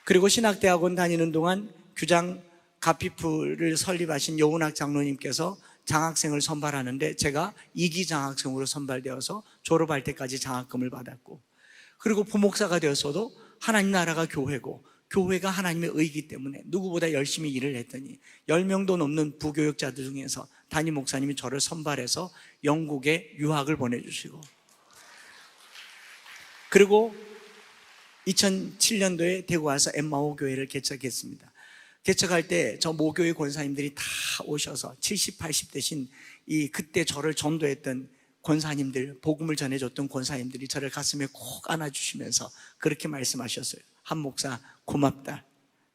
그리고 신학대학원 다니는 동안 규장 가피프를 설립하신 여운학 장로님께서 장학생을 선발하는데 제가 2기 장학생으로 선발되어서 졸업할 때까지 장학금을 받았고, 그리고 부목사가 되어서도 하나님 나라가 교회고 교회가 하나님의 의이기 때문에 누구보다 열심히 일을 했더니 10명도 넘는 부교육자들 중에서 담임 목사님이 저를 선발해서 영국에 유학을 보내주시고, 그리고 2007년도에 대구 와서 엠마오 교회를 개척했습니다. 개척할 때 저 모교회 권사님들이 다 오셔서 70, 80 되신 그때 저를 전도했던 권사님들, 복음을 전해줬던 권사님들이 저를 가슴에 콕 안아주시면서 그렇게 말씀하셨어요. 한 목사 고맙다.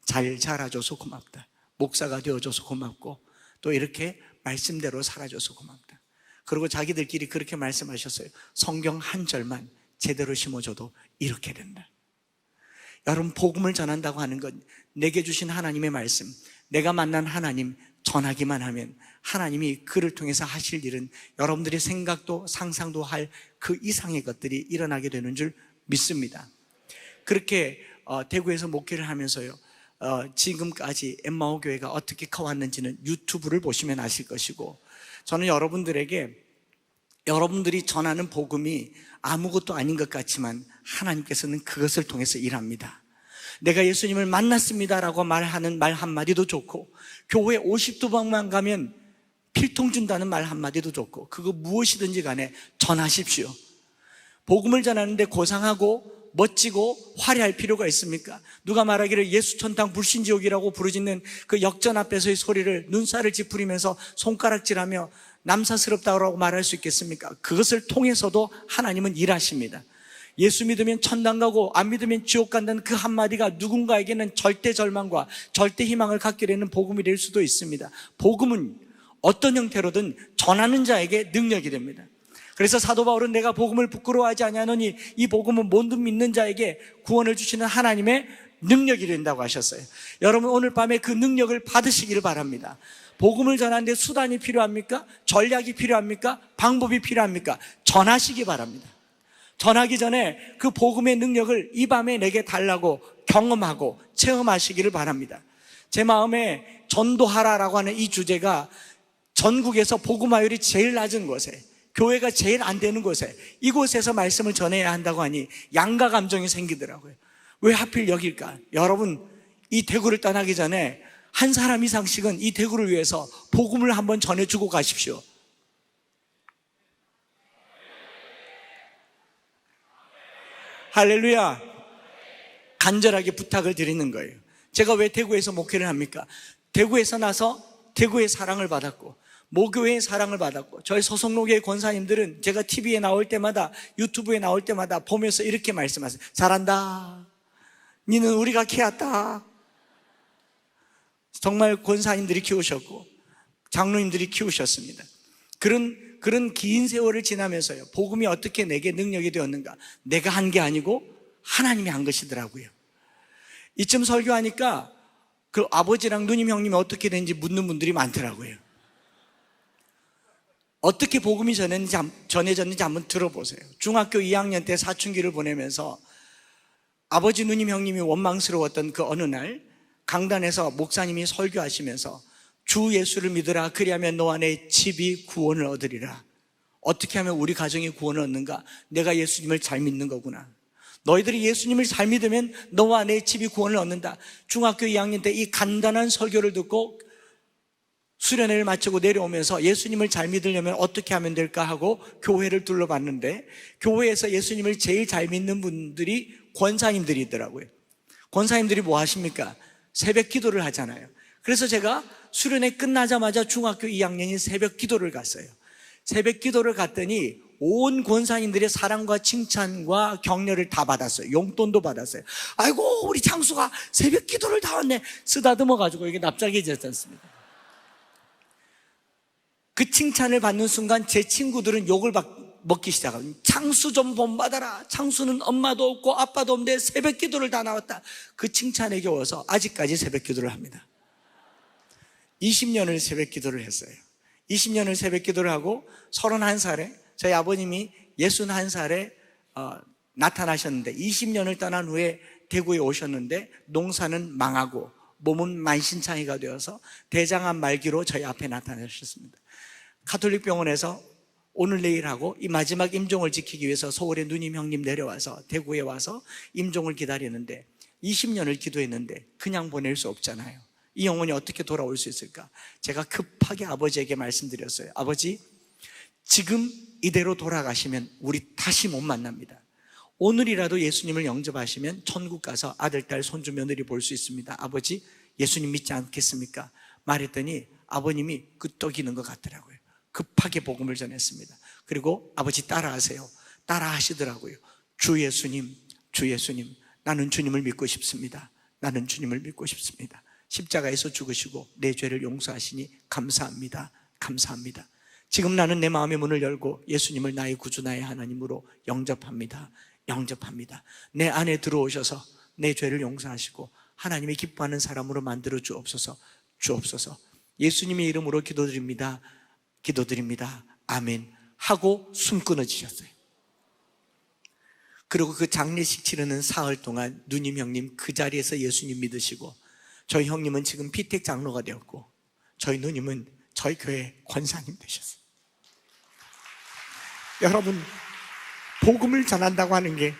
잘 자라줘서 고맙다. 목사가 되어줘서 고맙고 또 이렇게 말씀대로 살아줘서 고맙다. 그리고 자기들끼리 그렇게 말씀하셨어요. 성경 한 절만 제대로 심어줘도 이렇게 된다. 여러분, 복음을 전한다고 하는 건 내게 주신 하나님의 말씀, 내가 만난 하나님 전하기만 하면 하나님이 그를 통해서 하실 일은 여러분들이 생각도 상상도 할 그 이상의 것들이 일어나게 되는 줄 믿습니다. 그렇게 대구에서 목회를 하면서요, 지금까지 엠마오 교회가 어떻게 커왔는지는 유튜브를 보시면 아실 것이고, 저는 여러분들이 전하는 복음이 아무것도 아닌 것 같지만 하나님께서는 그것을 통해서 일합니다. 내가 예수님을 만났습니다라고 말하는 말 한마디도 좋고, 교회 50도방만 가면 필통 준다는 말 한마디도 좋고, 그거 무엇이든지 간에 전하십시오. 복음을 전하는데 고상하고 멋지고 화려할 필요가 있습니까? 누가 말하기를 예수천당 불신지옥이라고 부르짖는 그 역전 앞에서의 소리를 눈살을 찌푸리면서 손가락질하며 남사스럽다고 말할 수 있겠습니까? 그것을 통해서도 하나님은 일하십니다. 예수 믿으면 천당 가고 안 믿으면 지옥 간다는 그 한마디가 누군가에게는 절대 절망과 절대 희망을 갖게 되는 복음이 될 수도 있습니다. 복음은 어떤 형태로든 전하는 자에게 능력이 됩니다. 그래서 사도 바울은 내가 복음을 부끄러워하지 아니하노니 이 복음은 모든 믿는 자에게 구원을 주시는 하나님의 능력이 된다고 하셨어요. 여러분, 오늘 밤에 그 능력을 받으시기를 바랍니다. 복음을 전하는데 수단이 필요합니까? 전략이 필요합니까? 방법이 필요합니까? 전하시기 바랍니다. 전하기 전에 그 복음의 능력을 이 밤에 내게 달라고 경험하고 체험하시기를 바랍니다. 제 마음에 전도하라라고 하는 이 주제가 전국에서 복음화율이 제일 낮은 곳에, 교회가 제일 안 되는 곳에, 이곳에서 말씀을 전해야 한다고 하니 양가 감정이 생기더라고요. 왜 하필 여길까? 여러분, 이 대구를 떠나기 전에 한 사람 이상씩은 이 대구를 위해서 복음을 한번 전해주고 가십시오. 할렐루야. 간절하게 부탁을 드리는 거예요. 제가 왜 대구에서 목회를 합니까? 대구에서 나서 대구의 사랑을 받았고 모교회의 사랑을 받았고, 저희 소속로교회 권사님들은 제가 TV에 나올 때마다, 유튜브에 나올 때마다 보면서 이렇게 말씀하세요. 잘한다. 니는 우리가 키웠다. 정말 권사님들이 키우셨고 장로님들이 키우셨습니다. 그런 긴 세월을 지나면서요, 복음이 어떻게 내게 능력이 되었는가? 내가 한 게 아니고 하나님이 한 것이더라고요. 이쯤 설교하니까 그 아버지랑 누님 형님이 어떻게 된지 묻는 분들이 많더라고요. 어떻게 복음이 전해졌는지 한번 들어보세요. 중학교 2학년 때 사춘기를 보내면서 아버지 누님 형님이 원망스러웠던 그 어느 날 강단에서 목사님이 설교하시면서 주 예수를 믿으라, 그리하면 너 안에 집이 구원을 얻으리라. 어떻게 하면 우리 가정이 구원을 얻는가? 내가 예수님을 잘 믿는 거구나. 너희들이 예수님을 잘 믿으면 너와 내 집이 구원을 얻는다. 중학교 2학년 때 이 간단한 설교를 듣고 수련회를 마치고 내려오면서 예수님을 잘 믿으려면 어떻게 하면 될까 하고 교회를 둘러봤는데, 교회에서 예수님을 제일 잘 믿는 분들이 권사님들이 있더라고요. 권사님들이 뭐 하십니까? 새벽 기도를 하잖아요. 그래서 제가 수련회 끝나자마자 중학교 2학년인 새벽 기도를 갔어요. 새벽 기도를 갔더니 온 권사님들의 사랑과 칭찬과 격려를 다 받았어요. 용돈도 받았어요. 아이고, 우리 장수가 새벽 기도를 다 왔네. 쓰다듬어 가지고 이게 납작해졌지 않습니까? 그 칭찬을 받는 순간 제 친구들은 욕을 먹기 시작합니다. 창수 좀 본받아라. 창수는 엄마도 없고 아빠도 없는데 새벽 기도를 다 나왔다. 그 칭찬에 겨워서 아직까지 새벽 기도를 합니다. 20년을 새벽 기도를 했어요. 20년을 새벽 기도를 하고 31살에 저희 아버님이 61살에 나타나셨는데, 20년을 떠난 후에 대구에 오셨는데 농사는 망하고 몸은 만신창이가 되어서 대장암 말기로 저희 앞에 나타나셨습니다. 가톨릭 병원에서 오늘 내일 하고 이 마지막 임종을 지키기 위해서 서울에 누님 형님 내려와서 대구에 와서 임종을 기다리는데, 20년을 기도했는데 그냥 보낼 수 없잖아요. 이 영혼이 어떻게 돌아올 수 있을까? 제가 급하게 아버지에게 말씀드렸어요. 아버지, 지금 이대로 돌아가시면 우리 다시 못 만납니다. 오늘이라도 예수님을 영접하시면 천국 가서 아들, 딸, 손주, 며느리 볼 수 있습니다. 아버지, 예수님 믿지 않겠습니까? 말했더니 아버님이 끄떡이는 것 같더라고요. 급하게 복음을 전했습니다. 그리고 아버지 따라하세요. 따라하시더라고요. 주 예수님, 주 예수님, 나는 주님을 믿고 싶습니다. 나는 주님을 믿고 싶습니다. 십자가에서 죽으시고 내 죄를 용서하시니 감사합니다. 감사합니다. 지금 나는 내 마음의 문을 열고 예수님을 나의 구주, 나의 하나님으로 영접합니다. 영접합니다. 내 안에 들어오셔서 내 죄를 용서하시고 하나님이 기뻐하는 사람으로 만들어 주옵소서. 주옵소서. 예수님의 이름으로 기도드립니다. 기도드립니다. 아멘 하고 숨 끊어지셨어요. 그리고 그 장례식 치르는 사흘 동안 누님 형님 그 자리에서 예수님 믿으시고, 저희 형님은 지금 피택 장로가 되었고, 저희 누님은 저희 교회 권사님 되셨어요. 여러분, 복음을 전한다고 하는 게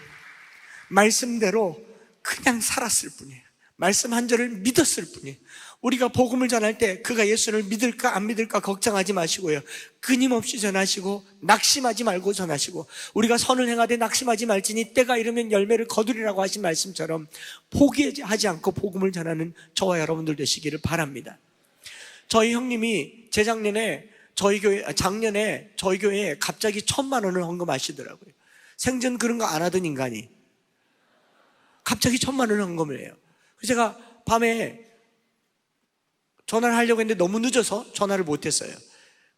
말씀대로 그냥 살았을 뿐이에요. 말씀 한 절을 믿었을 뿐이에요. 우리가 복음을 전할 때 그가 예수를 믿을까 안 믿을까 걱정하지 마시고요, 끊임없이 전하시고 낙심하지 말고 전하시고, 우리가 선을 행하되 낙심하지 말지니 때가 이르면 열매를 거두리라고 하신 말씀처럼 포기하지 않고 복음을 전하는 저와 여러분들 되시기를 바랍니다. 저희 형님이 재작년에 작년에 저희 교회에 갑자기 1,000만 원을 헌금하시더라고요. 생전 그런 거 안 하던 인간이 갑자기 1,000만 원을 헌금을 해요. 그래서 제가 밤에 전화를 하려고 했는데 너무 늦어서 전화를 못했어요.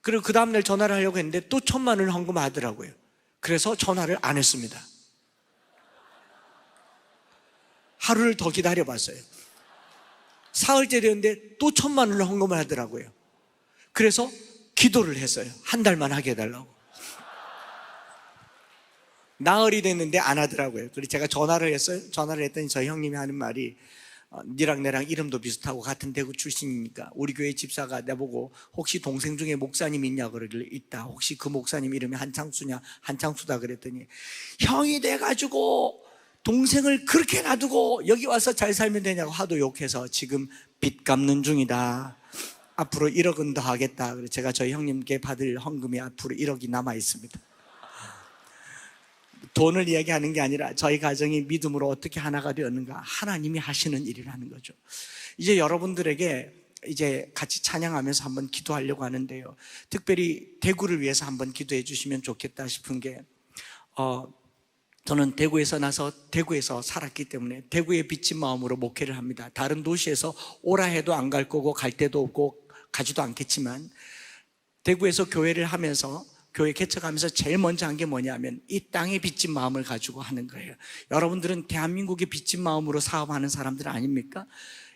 그리고 그 다음날 전화를 하려고 했는데 또 1,000만 원을 헌금하더라고요. 그래서 전화를 안 했습니다. 하루를 더 기다려봤어요. 사흘째 되었는데 또 1,000만 원을 헌금을 하더라고요. 그래서 기도를 했어요. 한 달만 하게 해달라고. 나흘이 됐는데 안 하더라고요. 그래서 제가 전화를 했어요. 전화를 했더니 저희 형님이 하는 말이, 니랑 내랑 이름도 비슷하고 같은 대구 출신이니까 우리 교회 집사가 나보고 혹시 동생 중에 목사님 있냐 그러길래 있다. 혹시 그 목사님 이름이 한창수냐? 한창수다 그랬더니, 형이 돼가지고 동생을 그렇게 놔두고 여기 와서 잘 살면 되냐고 하도 욕해서 지금 빚 갚는 중이다. 앞으로 1억은 더 하겠다. 그래서 제가 저희 형님께 받을 헌금이 앞으로 1억이 남아 있습니다. 돈을 이야기하는 게 아니라 저희 가정이 믿음으로 어떻게 하나가 되었는가, 하나님이 하시는 일이라는 거죠. 이제 여러분들에게 이제 같이 찬양하면서 한번 기도하려고 하는데요, 특별히 대구를 위해서 한번 기도해 주시면 좋겠다 싶은 게, 저는 대구에서 나서 대구에서 살았기 때문에 대구에 빚진 마음으로 목회를 합니다. 다른 도시에서 오라 해도 안 갈 거고 갈 데도 없고 가지도 않겠지만, 대구에서 교회를 하면서 교회 개척하면서 제일 먼저 한 게 뭐냐면 이 땅에 빚진 마음을 가지고 하는 거예요. 여러분들은 대한민국에 빚진 마음으로 사업하는 사람들 아닙니까?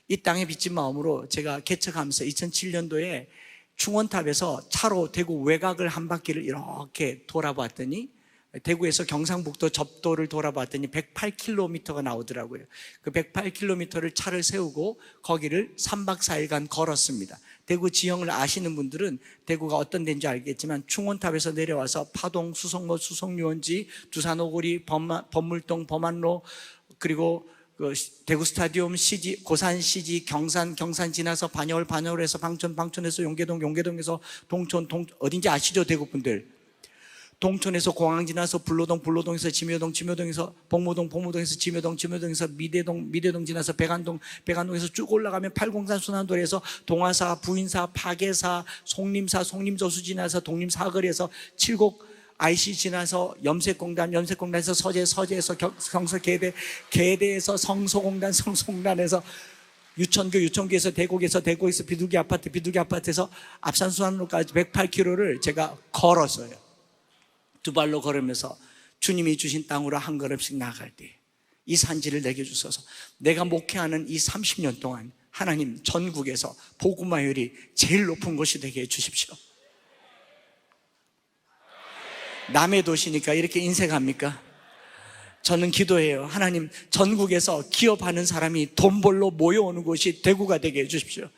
이 땅에 빚진 마음으로 제가 개척하면서 2007년도에 충원탑에서 차로 대구 외곽을 한 바퀴를 이렇게 돌아봤더니, 대구에서 경상북도 접도를 돌아봤더니 108km가 나오더라고요. 그 108km를 차를 세우고 거기를 3박 4일간 걸었습니다. 대구 지형을 아시는 분들은 대구가 어떤 데인지 알겠지만, 충원탑에서 내려와서 파동, 수성로, 수성유원지, 두산 오거리, 범물동, 범안로, 그리고 그 대구 스타디움, CG, 고산 CG, 경산 지나서 반여울에서 방촌에서 용계동에서 동촌, 어딘지 아시죠 대구 분들? 동촌에서 공항 지나서 불로동에서 지묘동에서 복무동에서 지묘동에서 미대동 지나서 백안동에서 쭉 올라가면 팔공산 순환도로에서 동화사, 부인사, 파계사, 송림저수 지나서 독림사거리에서 칠곡 IC 지나서 염색공단에서 서재에서 경서 계대에서 성소공단에서 유천교에서 대구에서 비둘기 아파트에서 압산순환로까지 108km를 제가 걸었어요. 두 발로 걸으면서 주님이 주신 땅으로 한 걸음씩 나아갈 때 이 산지를 내게 주셔서 내가 목회하는 이 30년 동안 하나님 전국에서 복음화율이 제일 높은 곳이 되게 해 주십시오. 남의 도시니까 이렇게 인색합니까? 저는 기도해요. 하나님, 전국에서 기업하는 사람이 돈 벌러 모여오는 곳이 대구가 되게 해 주십시오.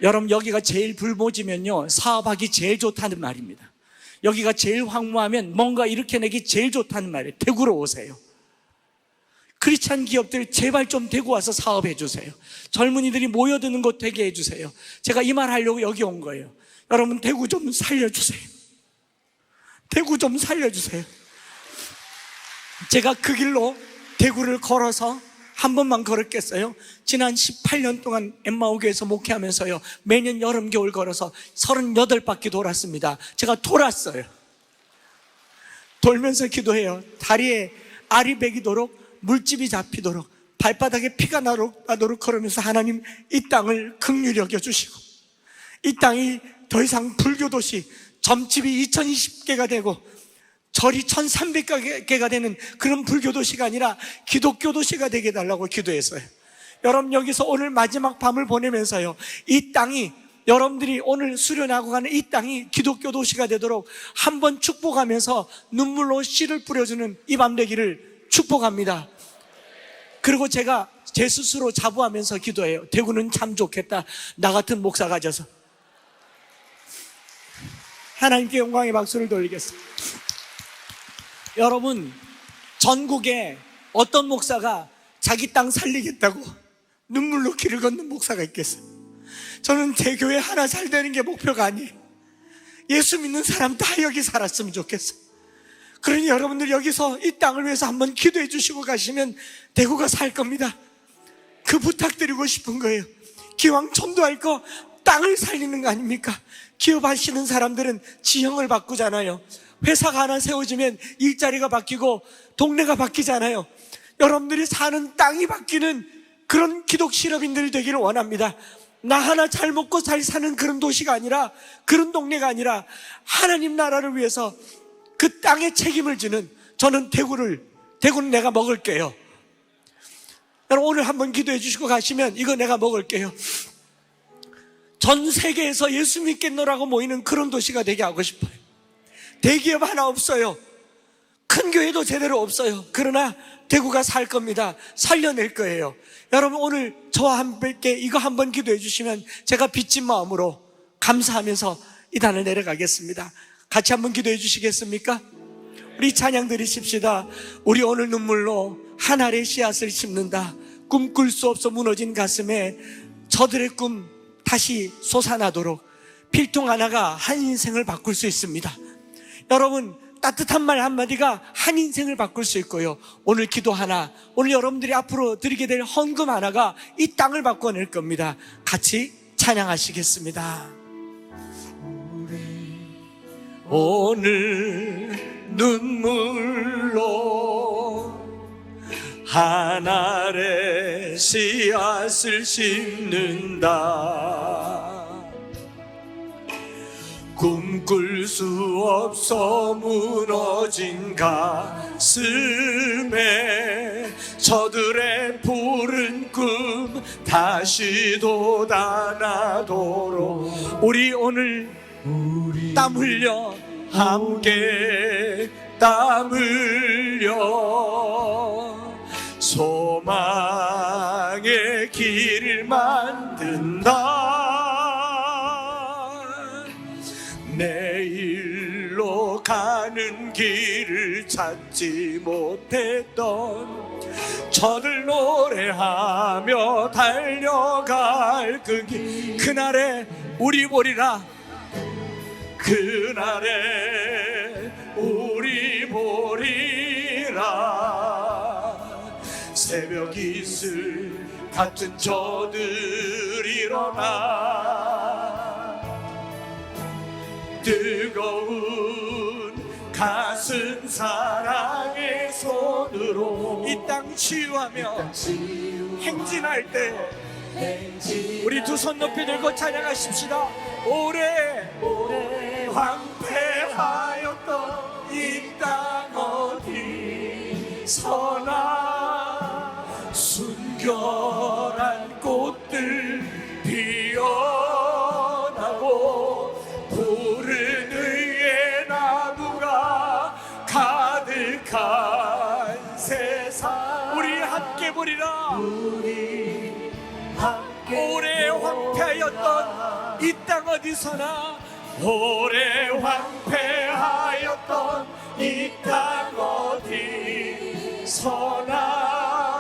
여러분, 여기가 제일 불모지면요 사업하기 제일 좋다는 말입니다. 여기가 제일 황무하면 뭔가 일으켜내기 제일 좋다는 말이에요. 대구로 오세요. 그렇지 않은 기업들 제발 좀 대구 와서 사업해 주세요. 젊은이들이 모여드는 곳 되게 해주세요. 제가 이 말 하려고 여기 온 거예요. 여러분, 대구 좀 살려주세요. 대구 좀 살려주세요. 제가 그 길로 대구를 걸어서 한 번만 걸었겠어요? 지난 18년 동안 엠마오교에서 목회하면서요, 매년 여름 겨울 걸어서 38바퀴 돌았습니다. 제가 돌았어요. 돌면서 기도해요. 다리에 알이 배기도록, 물집이 잡히도록, 발바닥에 피가 나도록 걸으면서 하나님, 이 땅을 긍휼히 여겨주시고, 이 땅이 더 이상 불교도시, 점집이 2020개가 되고 절이 1300개가 되는 그런 불교도시가 아니라 기독교도시가 되게 해달라고 기도했어요. 여러분, 여기서 오늘 마지막 밤을 보내면서요, 이 땅이, 여러분들이 오늘 수련하고 가는 이 땅이 기독교도시가 되도록 한번 축복하면서 눈물로 씨를 뿌려주는 이 밤 되기를 축복합니다. 그리고 제가 제 스스로 자부하면서 기도해요. 대구는 참 좋겠다, 나 같은 목사 가져서. 하나님께 영광의 박수를 돌리겠습니다. 여러분, 전국에 어떤 목사가 자기 땅 살리겠다고 눈물로 길을 걷는 목사가 있겠어요? 저는 제 교회 하나 잘 되는 게 목표가 아니에요. 예수 믿는 사람 다 여기 살았으면 좋겠어요. 그러니 여러분들 여기서 이 땅을 위해서 한번 기도해 주시고 가시면 대구가 살 겁니다. 그 부탁드리고 싶은 거예요. 기왕 전도할 거 땅을 살리는 거 아닙니까? 기업 하시는 사람들은 지형을 바꾸잖아요. 회사가 하나 세워지면 일자리가 바뀌고 동네가 바뀌잖아요. 여러분들이 사는 땅이 바뀌는 그런 기독 실업인들이 되기를 원합니다. 나 하나 잘 먹고 잘 사는 그런 도시가 아니라, 그런 동네가 아니라 하나님 나라를 위해서 그 땅에 책임을 지는, 저는 대구는 내가 먹을게요. 여러분, 오늘 한번 기도해 주시고 가시면 이거 내가 먹을게요. 전 세계에서 예수 믿겠노라고 모이는 그런 도시가 되게 하고 싶어요. 대기업 하나 없어요. 큰 교회도 제대로 없어요. 그러나 대구가 살 겁니다. 살려낼 거예요. 여러분, 오늘 저와 함께 이거 한번 기도해 주시면 제가 빚진 마음으로 감사하면서 이 단을 내려가겠습니다. 같이 한번 기도해 주시겠습니까? 우리 찬양 드리십시다. 우리 오늘 눈물로 한 알의 씨앗을 심는다. 꿈꿀 수 없어 무너진 가슴에 저들의 꿈 다시 솟아나도록 필통 하나가 한 인생을 바꿀 수 있습니다. 여러분, 따뜻한 말 한마디가 한 인생을 바꿀 수 있고요, 오늘 기도 하나, 오늘 여러분들이 앞으로 드리게 될 헌금 하나가 이 땅을 바꿔낼 겁니다. 같이 찬양하시겠습니다. 우리 오늘 눈물로 한 알의 씨앗을 심는다. 꿈꿀 수 없어 무너진 가슴에 저들의 푸른 꿈 다시 돋아나도록 우리 오늘 땀 흘려 함께 땀 흘려 소망의 길을 만든다. 내일로 가는 길을 찾지 못했던 저들 노래하며 달려갈 그 길, 그날에 우리 보리라, 그날에 우리 보리라. 새벽 이슬 같은 저들 일어나 뜨거운 가슴 사랑의 손으로 이 땅 치유하며 행진할 때 우리 두 손 높이 들고 찬양하십시다. 오래 황폐하였던 이 땅 어디 서나 순결한 꽃들 피어나고 푸른 의의 나무가 가득한 세상 우리 함께 보리라. 우리 함께 오래 황폐하였던 이 땅 어디서나 오래 황폐하였던 이 땅 어디서나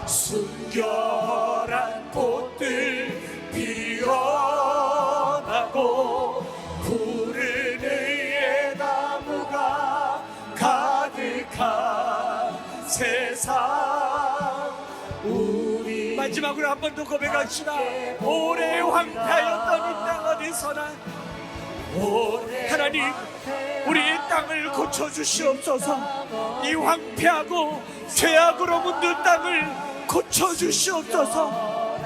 순결한 꽃들 피어나고 푸른 의의 나무가 가득한 세상. 우리 마지막으로 한 번 더 고백합시다. 오래 황폐하였던 이 땅 어디서나 하나님, 우리의 땅을 고쳐주시옵소서. 이 황폐하고 죄악으로 물든 땅을 고쳐주시옵소서.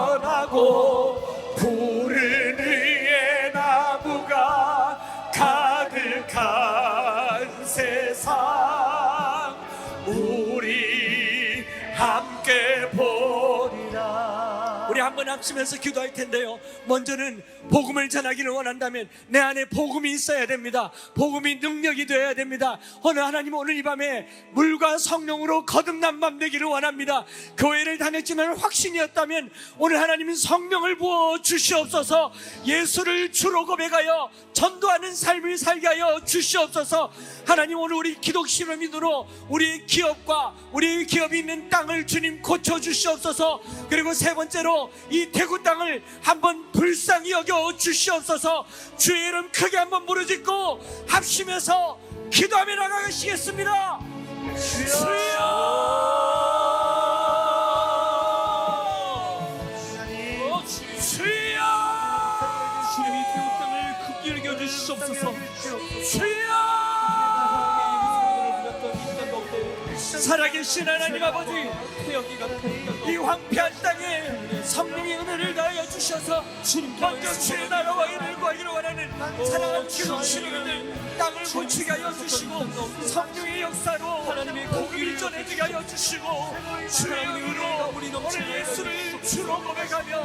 피어나고 푸른 의의 나무가 가득한 세상 우리 함께 보리라. 우리 한번 합치면서 기도할 텐데요, 먼저는 복음을 전하기를 원한다면 내 안에 복음이 있어야 됩니다. 복음이 능력이 되어야 됩니다. 하나님, 오늘 이 밤에 물과 성령으로 거듭난 밤 되기를 원합니다. 교회를 다녔지만 확신이었다면 오늘 하나님은 성령을 부어 주시옵소서. 예수를 주로 고백하여 전도하는 삶을 살게 하여 주시옵소서. 하나님, 오늘 우리 기독신을 믿으러 우리 기업과 우리 기업이 있는 땅을 주님 고쳐주시옵소서. 그리고 세 번째로 이 대구 땅을 한번 불쌍히 여겨 주시옵소서. 주의 이름 크게 한번 부르짖고 합심해서 기도하며 나가시겠습니다. 주여, 주님이 대구 땅을 크게 여겨 주시옵소서. 살아계신 하나님 아버지, 이 황폐한 땅에 성령의 은혜를 다하여 주셔서 먼저 주의 나라와 일을 구하기를 원하는 사랑하는 기독신인들 땅을 고치게 하여 주시고 성령의 역사로 복음을 전해지게 하여 주시고 주의 은혜로 오늘 예수를 주로 고백하며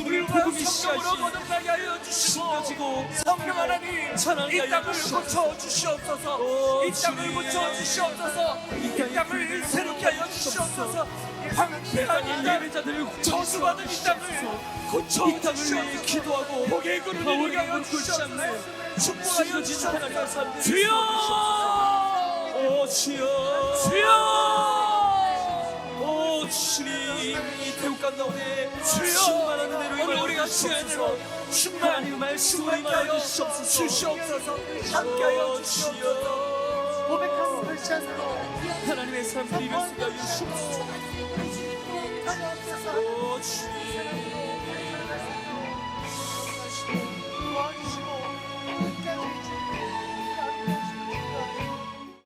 물과 성령으로 거듭나게 하여 주시고 성령 하나님, 이 땅을 고쳐 주시옵소서. 이 땅을 고쳐 주시옵소서. 이 땅을 새롭게 하여 주시옵소서. 황폐한 이 땅을 저주받은 이 땅을 고쳐 주시옵소서. 기도하고 복의 그릇을 이루게 하여 주시옵소서. 축복하여 주시옵소서. 주여, 주여, 주여, 주님, 이 태국 가운데 충만한 은혜로 오늘 우리가 주의 은혜로 충만한 말씀을 임하여 주시옵소서. 함께하여 주시옵소서. 고백하는 크리스천으로 하나님의 삶을 이룰 수가 있습니다.